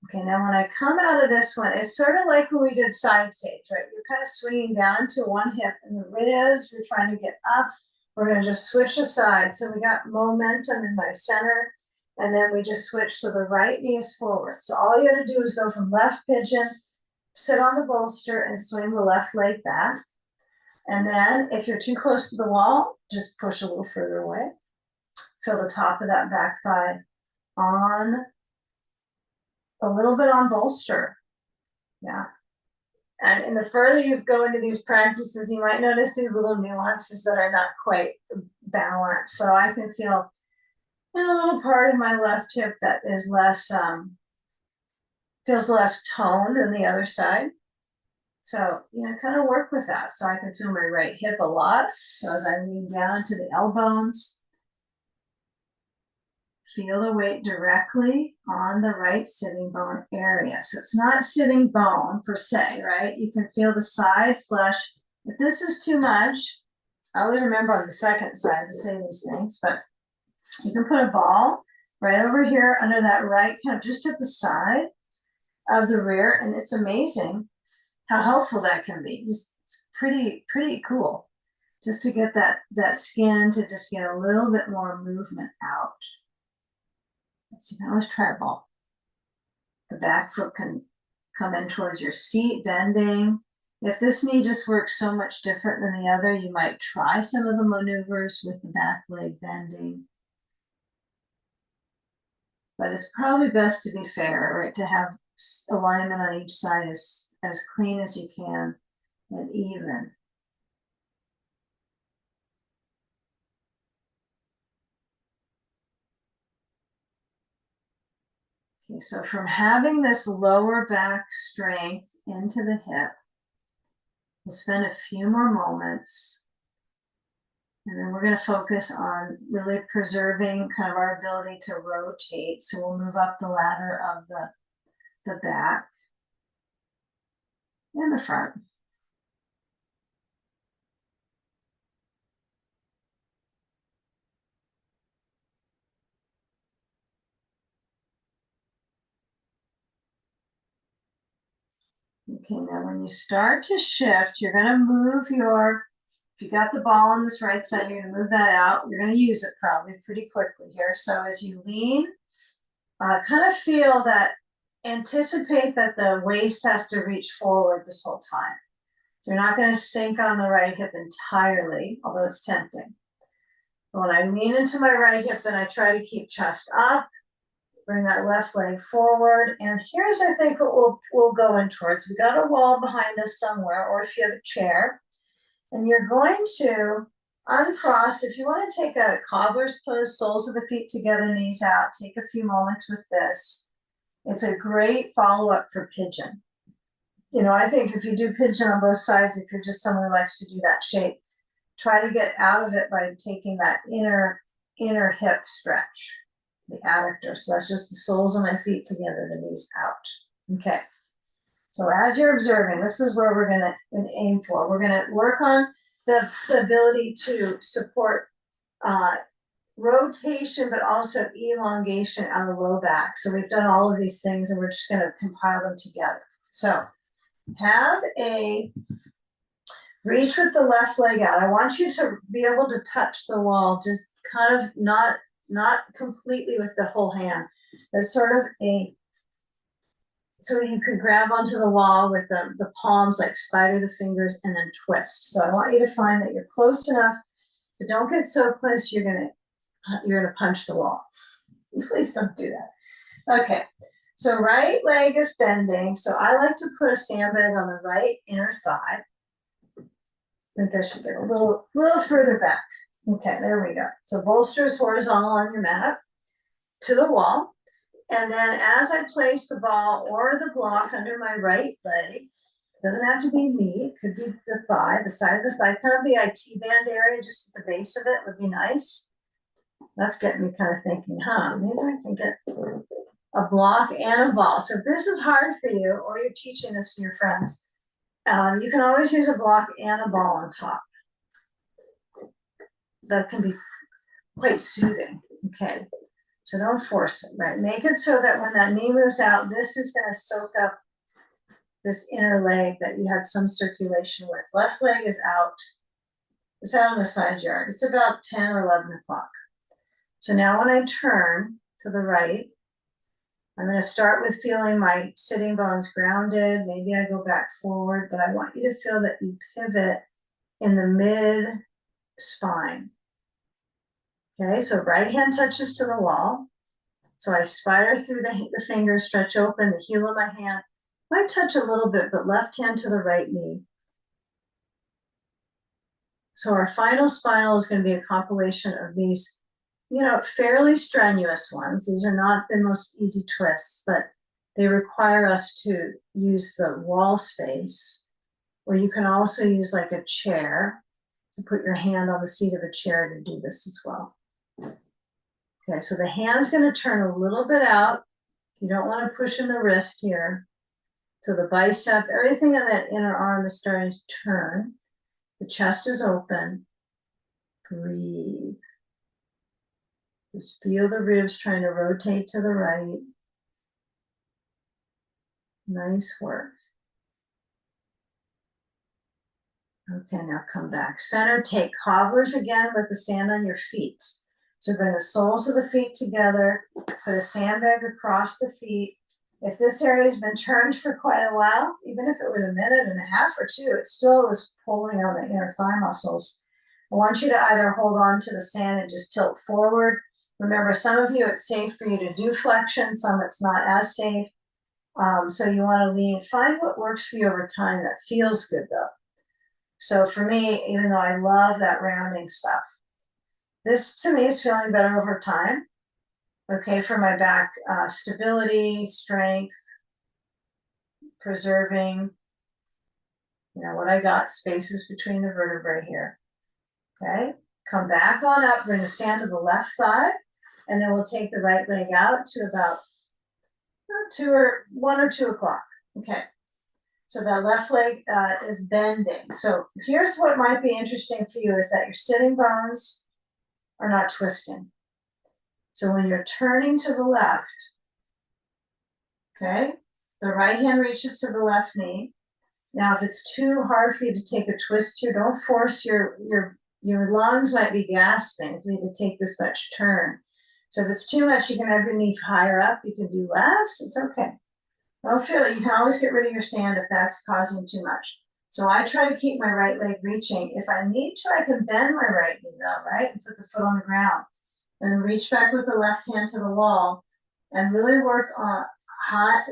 Okay, now when I come out of this one, it's sort of like when we did side stage, right? You're kind of swinging down to one hip and the ribs, we're trying to get up. We're going to just switch aside. So we got momentum in my center, and then we just switch. So the right knee is forward. So all you have to do is go from left pigeon, sit on the bolster, and swing the left leg back. And then if you're too close to the wall, just push a little further away. Feel the top of that back thigh on a little bit on bolster. Yeah. And the further you go into these practices, you might notice these little nuances that are not quite balanced. So I can feel a little part of my left hip that is less, feels less toned than the other side. So, kind of work with that. So I can feel my right hip a lot. So as I lean down to the elbows, feel the weight directly on the right sitting bone area. So it's not sitting bone per se, right? You can feel the side flesh. If this is too much, I always remember on the second side to say these things, but you can put a ball right over here under that right, kind of just at the side of the rear, and it's amazing how helpful that can be. Just it's pretty cool just to get that skin to just get a little bit more movement out. So you can always try a ball. The back foot can come in towards your seat, bending. If this knee just works so much different than the other, you might try some of the maneuvers with the back leg bending. But it's probably best to be fair, right? To have alignment on each side as clean as you can and even. Okay, so from having this lower back strength into the hip, we'll spend a few more moments, and then we're going to focus on really preserving kind of our ability to rotate. So we'll move up the ladder of the back and the front. Okay, now when you start to shift, you're going to move if you got the ball on this right side, you're going to move that out. You're going to use it probably pretty quickly here. So as you lean, kind of feel that, anticipate that the waist has to reach forward this whole time. So you're not going to sink on the right hip entirely, although it's tempting. But when I lean into my right hip, then I try to keep chest up, bring that left leg forward. And here's, I think, what we'll go in towards. We got a wall behind us somewhere, or if you have a chair, and you're going to uncross. If you want to take a cobbler's pose, soles of the feet together, knees out, take a few moments with this. It's a great follow-up for pigeon. I think if you do pigeon on both sides, if you're just someone who likes to do that shape, try to get out of it by taking that inner hip stretch, the adductor. So that's just the soles of my feet together, the knees out. Okay. So as you're observing, this is where we're going to aim for. We're going to work on the ability to support rotation, but also elongation on the low back. So we've done all of these things, and we're just going to compile them together. So have a reach with the left leg out. I want you to be able to touch the wall, just kind of not completely with the whole hand. There's sort of so you could grab onto the wall with the palms, like spider the fingers, and then twist. So I want you to find that you're close enough, but don't get so close you're gonna punch the wall. Please don't do that. Okay, So right leg is bending. So I like to put a sandbag on the right inner thigh. I think I should get a little further back. Okay, there we go. So bolster is horizontal on your mat to the wall. And then as I place the ball or the block under my right leg, doesn't have to be me, it could be the thigh, the side of the thigh, kind of the IT band area, just at the base of it would be nice. That's getting me kind of thinking, maybe I can get a block and a ball. So if this is hard for you, or you're teaching this to your friends, you can always use a block and a ball on top. That can be quite soothing. Okay, so don't force it, right? Make it so that when that knee moves out, this is going to soak up this inner leg that you had some circulation with. Left leg is out. It's out on the side yard. It's about 10 or 11 o'clock. So now when I turn to the right, I'm going to start with feeling my sitting bones grounded. Maybe I go back forward, but I want you to feel that you pivot in the mid spine. Okay, so right hand touches to the wall. So I spider through the fingers, stretch open the heel of my hand. Might touch a little bit, but left hand to the right knee. So our final spinal is going to be a compilation of these, fairly strenuous ones. These are not the most easy twists, but they require us to use the wall space, or you can also use like a chair to put your hand on the seat of a chair to do this as well. Okay, so the hand's going to turn a little bit out. You don't want to push in the wrist here. So the bicep, everything on that inner arm is starting to turn. The chest is open. Breathe. Just feel the ribs trying to rotate to the right. Nice work. Okay, now come back. Center, take cobblers again with the sand on your feet. So bring the soles of the feet together, put a sandbag across the feet. If this area has been turned for quite a while, even if it was a minute and a half or two, it still was pulling on the inner thigh muscles. I want you to either hold on to the sand and just tilt forward. Remember, some of you, it's safe for you to do flexion, some it's not as safe. So you want to lean, find what works for you over time that feels good though. So for me, even though I love that rounding stuff, this to me is feeling better over time. Okay, for my back, stability, strength, preserving, what I got, spaces between the vertebrae here. Okay, come back on up, bring the sand to the left thigh, and then we'll take the right leg out to about 1 or 2 o'clock. Okay, so that left leg is bending. So here's what might be interesting for you is that your sitting bones are not twisting. So when you're turning to the left, okay, the right hand reaches to the left knee. Now, if it's too hard for you to take a twist here, don't force your lungs might be gasping if you need to take this much turn. So if it's too much, you can have your knee higher up. You can do less. It's okay. Don't feel it. You can always get rid of your sand if that's causing too much. So I try to keep my right leg reaching. If I need to, I can bend my right knee though, right? And put the foot on the ground. And then reach back with the left hand to the wall and really work on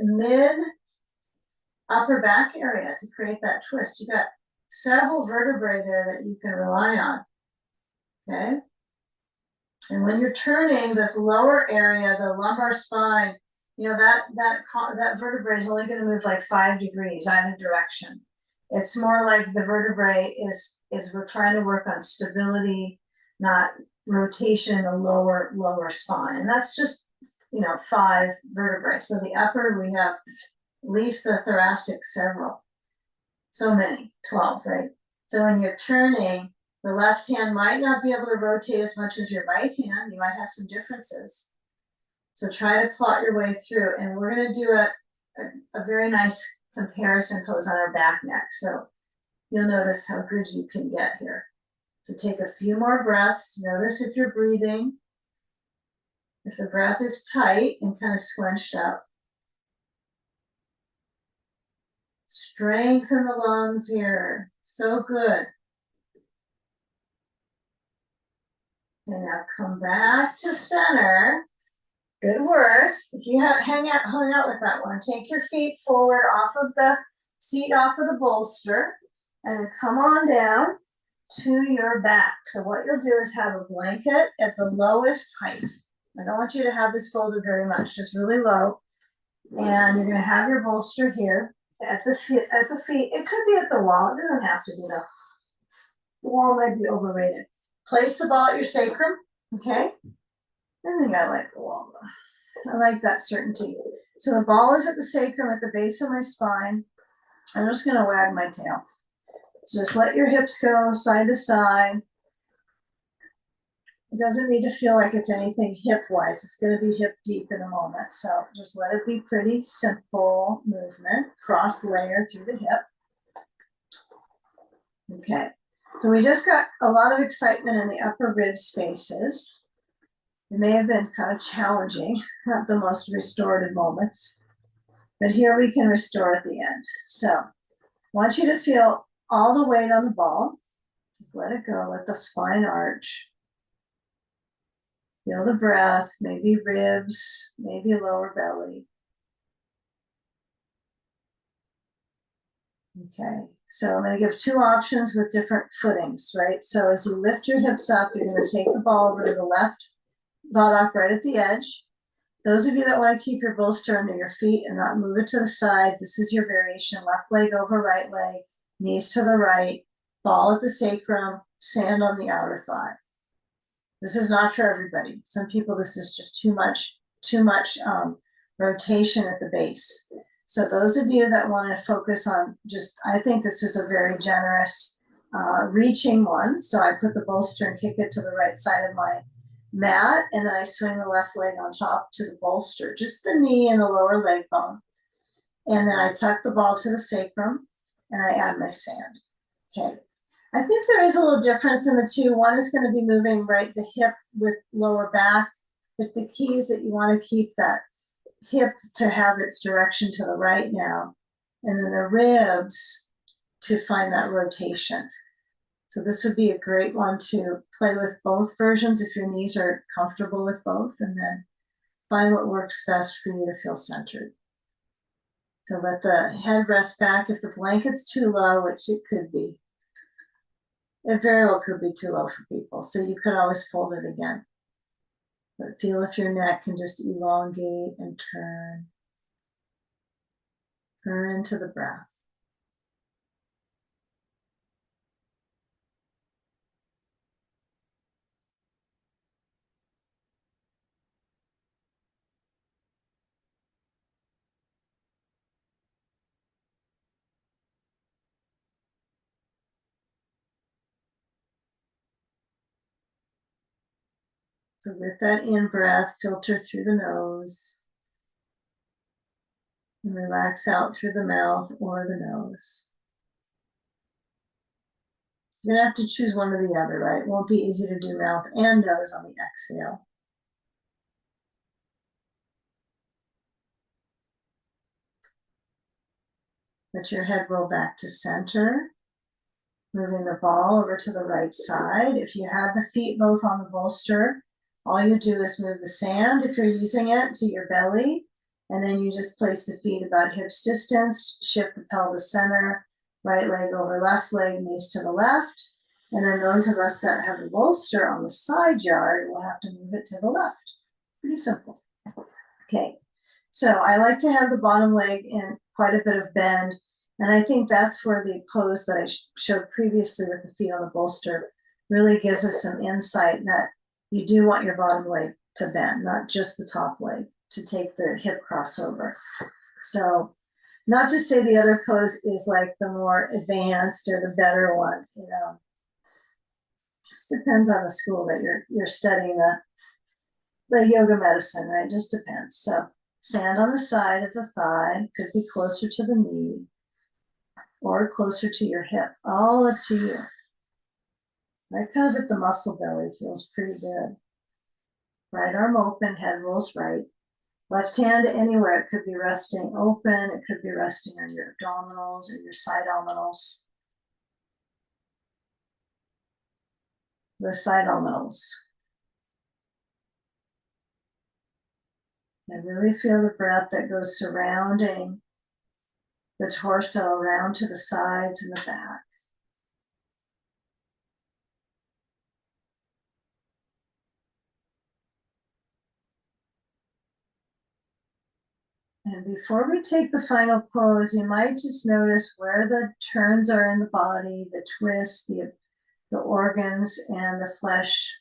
mid upper back area to create that twist. You got several vertebrae there that you can rely on. Okay. And when you're turning this lower area, the lumbar spine, that vertebrae is only going to move like 5 degrees either direction. It's more like the vertebrae is we're trying to work on stability, not rotation in the lower spine. And that's just, 5 vertebrae. So the upper, we have at least the thoracic several. So many, 12, right? So when you're turning, the left hand might not be able to rotate as much as your right hand. You might have some differences. So try to plot your way through. And we're going to do a very nice comparison pose on our back neck. So you'll notice how good you can get here. So take a few more breaths. Notice if you're breathing. If the breath is tight and kind of squenched up. Strengthen the lungs here. So good. And now come back to center. Good work. If you hung out with that one, take your feet forward off of the seat, off of the bolster, and then come on down to your back. So what you'll do is have a blanket at the lowest height. I don't want you to have this folded very much, just really low. And you're going to have your bolster here at the feet. It could be at the wall. It doesn't have to be though. The wall might be overrated. Place the ball at your sacrum. Okay. I think I like the wall though. I like that certainty. So the ball is at the sacrum at the base of my spine. I'm just going to wag my tail. So just let your hips go side to side. It doesn't need to feel like it's anything hip-wise. It's going to be hip deep in a moment. So just let it be pretty simple movement. Cross layer through the hip. Okay. So we just got a lot of excitement in the upper rib spaces. It may have been kind of challenging, not the most restorative moments, but here we can restore at the end. So I want you to feel all the weight on the ball. Just let it go, let the spine arch. Feel the breath, maybe ribs, maybe lower belly. Okay, so I'm going to give two options with different footings, right? So as you lift your hips up, you're going to take the ball over to the left buttock right at the edge. Those of you that want to keep your bolster under your feet and not move it to the side, this is your variation. Left leg over right leg, knees to the right, ball at the sacrum, sand on the outer thigh. This is not for everybody. Some people, this is just too much rotation at the base. So those of you that want to focus on I think this is a very generous reaching one. So I put the bolster and kick it to the right side of my mat, and then I swing the left leg on top to the bolster, just the knee and the lower leg bone. And then I tuck the ball to the sacrum, and I add my sand. Okay. I think there is a little difference in the two. One is going to be moving right the hip with lower back, but the key is that you want to keep that hip to have its direction to the right now, and then the ribs to find that rotation. So this would be a great one to play with both versions if your knees are comfortable with both, and then find what works best for you to feel centered. So let the head rest back. If the blanket's too low, which it could be, it very well could be too low for people. So you could always fold it again. But feel if your neck can just elongate and turn. Turn into the breath. So with that in-breath, filter through the nose and relax out through the mouth or the nose. You're gonna have to choose one or the other, right? It won't be easy to do mouth and nose on the exhale. Let your head roll back to center, moving the ball over to the right side. If you have the feet both on the bolster, all you do is move the sand, if you're using it, to your belly, and then you just place the feet about hips distance, shift the pelvis center, right leg over left leg, knees to the left. And then those of us that have the bolster on the side yard will have to move it to the left. Pretty simple. Okay, so I like to have the bottom leg in quite a bit of bend, and I think that's where the pose that I showed previously with the feet on the bolster really gives us some insight that you do want your bottom leg to bend, not just the top leg, to take the hip crossover. So not to say the other pose is like the more advanced or the better one, you know. Just depends on the school that you're studying the yoga medicine, right? Just depends. So sand on the side of the thigh, could be closer to the knee or closer to your hip, all up to you. Right, kind of at the muscle belly, feels pretty good. Right arm open, head rolls right. Left hand anywhere, it could be resting open, it could be resting on your abdominals or your side almonals. The side almonals. And really feel the breath that goes surrounding the torso around to the sides and the back. And before we take the final pose, you might just notice where the turns are in the body, the twists, the organs, and the flesh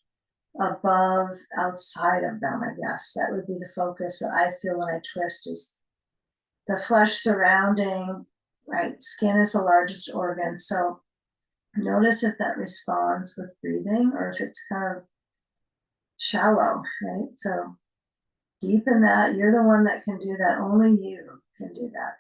above, outside of them, I guess. That would be the focus that I feel when I twist is the flesh surrounding, right? Skin is the largest organ. So notice if that responds with breathing or if it's kind of shallow, right? So deepen that. You're the one that can do that. Only you can do that.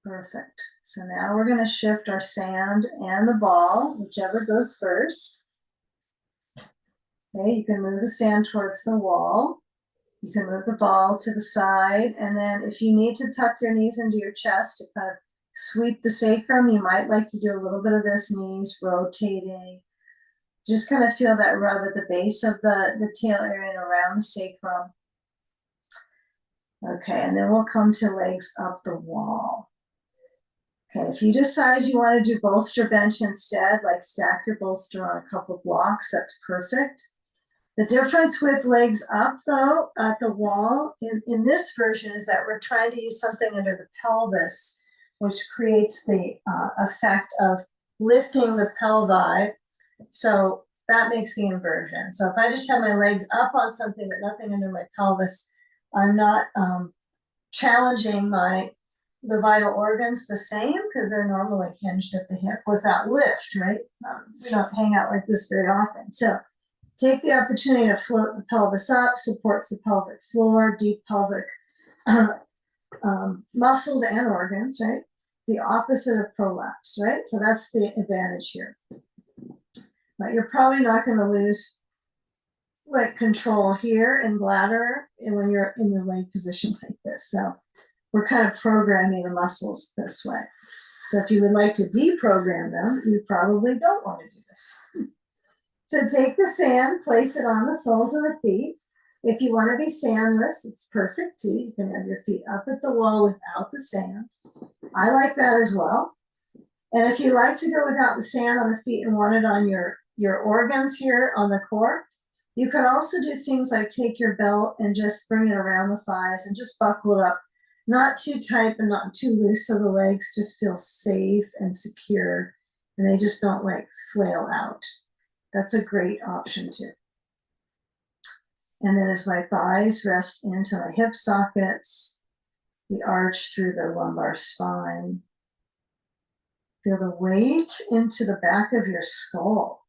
Perfect. So now we're going to shift our sand and the ball, whichever goes first. Okay, you can move the sand towards the wall. You can move the ball to the side. And then if you need to tuck your knees into your chest to kind of sweep the sacrum, you might like to do a little bit of this, knees rotating. Just kind of feel that rub at the base of the tail area and around the sacrum. Okay, and then we'll come to legs up the wall. Okay, if you decide you want to do bolster bench instead, like stack your bolster on a couple blocks, that's perfect. The difference with legs up, though, at the wall in this version is that we're trying to use something under the pelvis, which creates the effect of lifting the pelvi. So that makes the inversion. So if I just have my legs up on something but nothing under my pelvis, I'm not challenging the vital organs the same because they're normally hinged at the hip without lift, right? We don't hang out like this very often. So take the opportunity to float the pelvis up, supports the pelvic floor, deep pelvic muscles and organs, right? The opposite of prolapse, right? So that's the advantage here. But you're probably not going to lose like control here in bladder and when you're in the leg position like this. So we're kind of programming the muscles this way. So if you would like to deprogram them, you probably don't want to do this. So take the sand, place it on the soles of the feet. If you want to be sandless, it's perfect too. You can have your feet up at the wall without the sand. I like that as well. And if you like to go without the sand on the feet and want it on your organs here on the core, you can also do things like take your belt and just bring it around the thighs and just buckle it up. Not too tight but not too loose so the legs just feel safe and secure and they just don't like flail out. That's a great option too. And then as my thighs rest into my hip sockets, the arch through the lumbar spine, feel the weight into the back of your skull.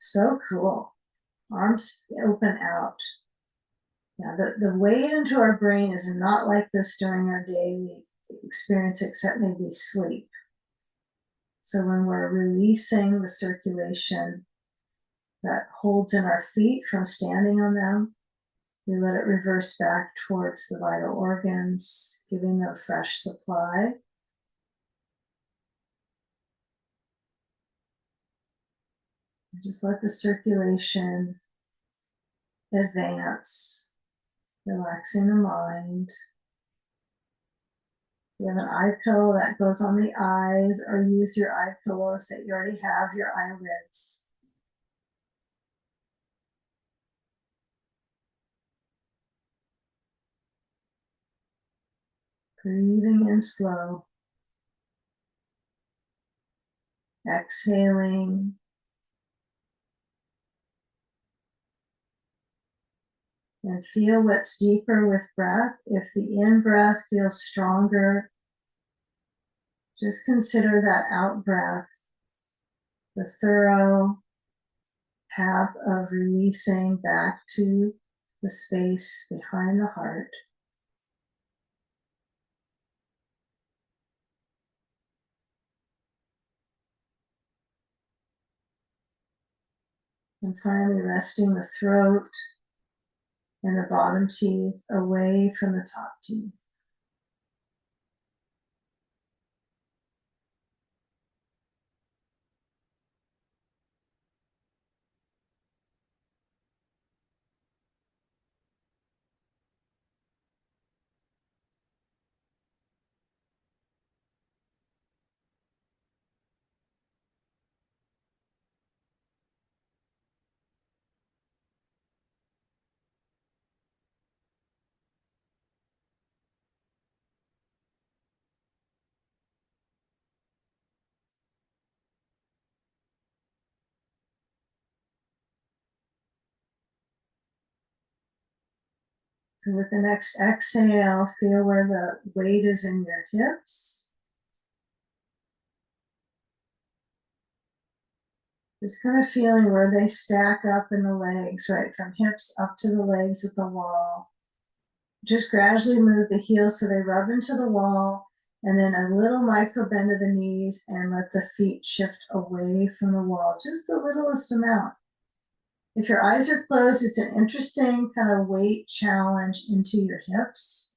So cool. Arms open out. Now, the weight into our brain is not like this during our daily experience, except maybe sleep. So when we're releasing the circulation that holds in our feet from standing on them, we let it reverse back towards the vital organs, giving them a fresh supply. Just let the circulation advance, relaxing the mind. If you have an eye pillow that goes on the eyes, or use your eye pillows that you already have, your eyelids. Breathing in slow. Exhaling. And feel what's deeper with breath. If the in-breath feels stronger, just consider that out-breath the thorough path of releasing back to the space behind the heart. And finally resting the throat and the bottom teeth away from the top teeth. So with the next exhale, feel where the weight is in your hips. Just kind of feeling where they stack up in the legs, right? From hips up to the legs at the wall. Just gradually move the heels so they rub into the wall, and then a little micro bend of the knees and let the feet shift away from the wall, just the littlest amount. If your eyes are closed, it's an interesting kind of weight challenge into your hips.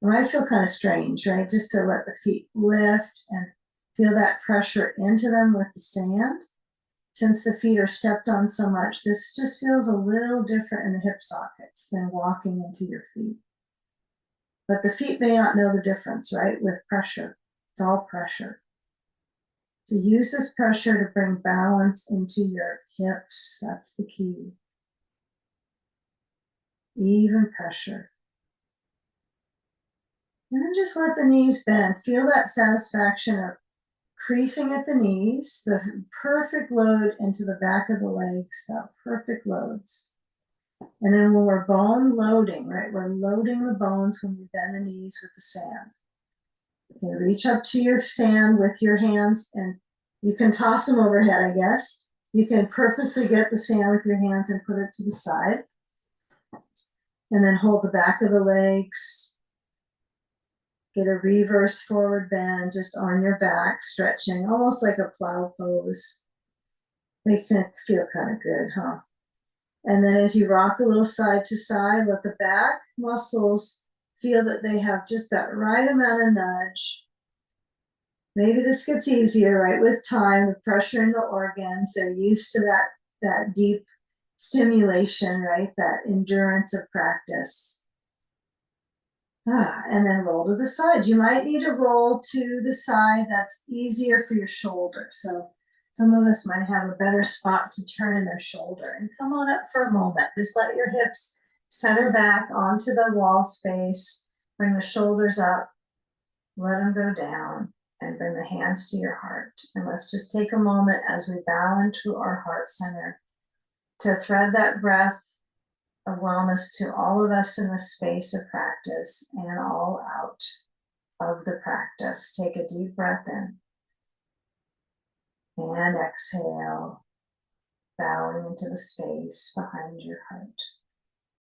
It might feel kind of strange, right? Just to let the feet lift and feel that pressure into them with the sand. Since the feet are stepped on so much, this just feels a little different in the hip sockets than walking into your feet. But the feet may not know the difference, right? With pressure, it's all pressure. So use this pressure to bring balance into your hips. That's the key. Even pressure. And then just let the knees bend. Feel that satisfaction of creasing at the knees, the perfect load into the back of the legs, that perfect loads. And then when we're bone loading, right, we're loading the bones when we bend the knees with the sand. Okay, reach up to your sand with your hands, and you can toss them overhead, I guess. You can purposely get the sand with your hands and put it to the side. And then hold the back of the legs. Get a reverse forward bend just on your back, stretching, almost like a plow pose. Make it feel kind of good, huh? And then as you rock a little side to side, let the back muscles feel that they have just that right amount of nudge. Maybe this gets easier, right? With time, the pressure in the organs, they're used to that deep stimulation, right? That endurance of practice. And then roll to the side. You might need to roll to the side. That's easier for your shoulder. So some of us might have a better spot to turn in their shoulder. And come on up for a moment. Just let your hips center back onto the wall space. Bring the shoulders up. Let them go down. And bring the hands to your heart. And let's just take a moment as we bow into our heart center to thread that breath of wellness to all of us in the space of practice and all out of the practice. Take a deep breath in and exhale, bowing into the space behind your heart.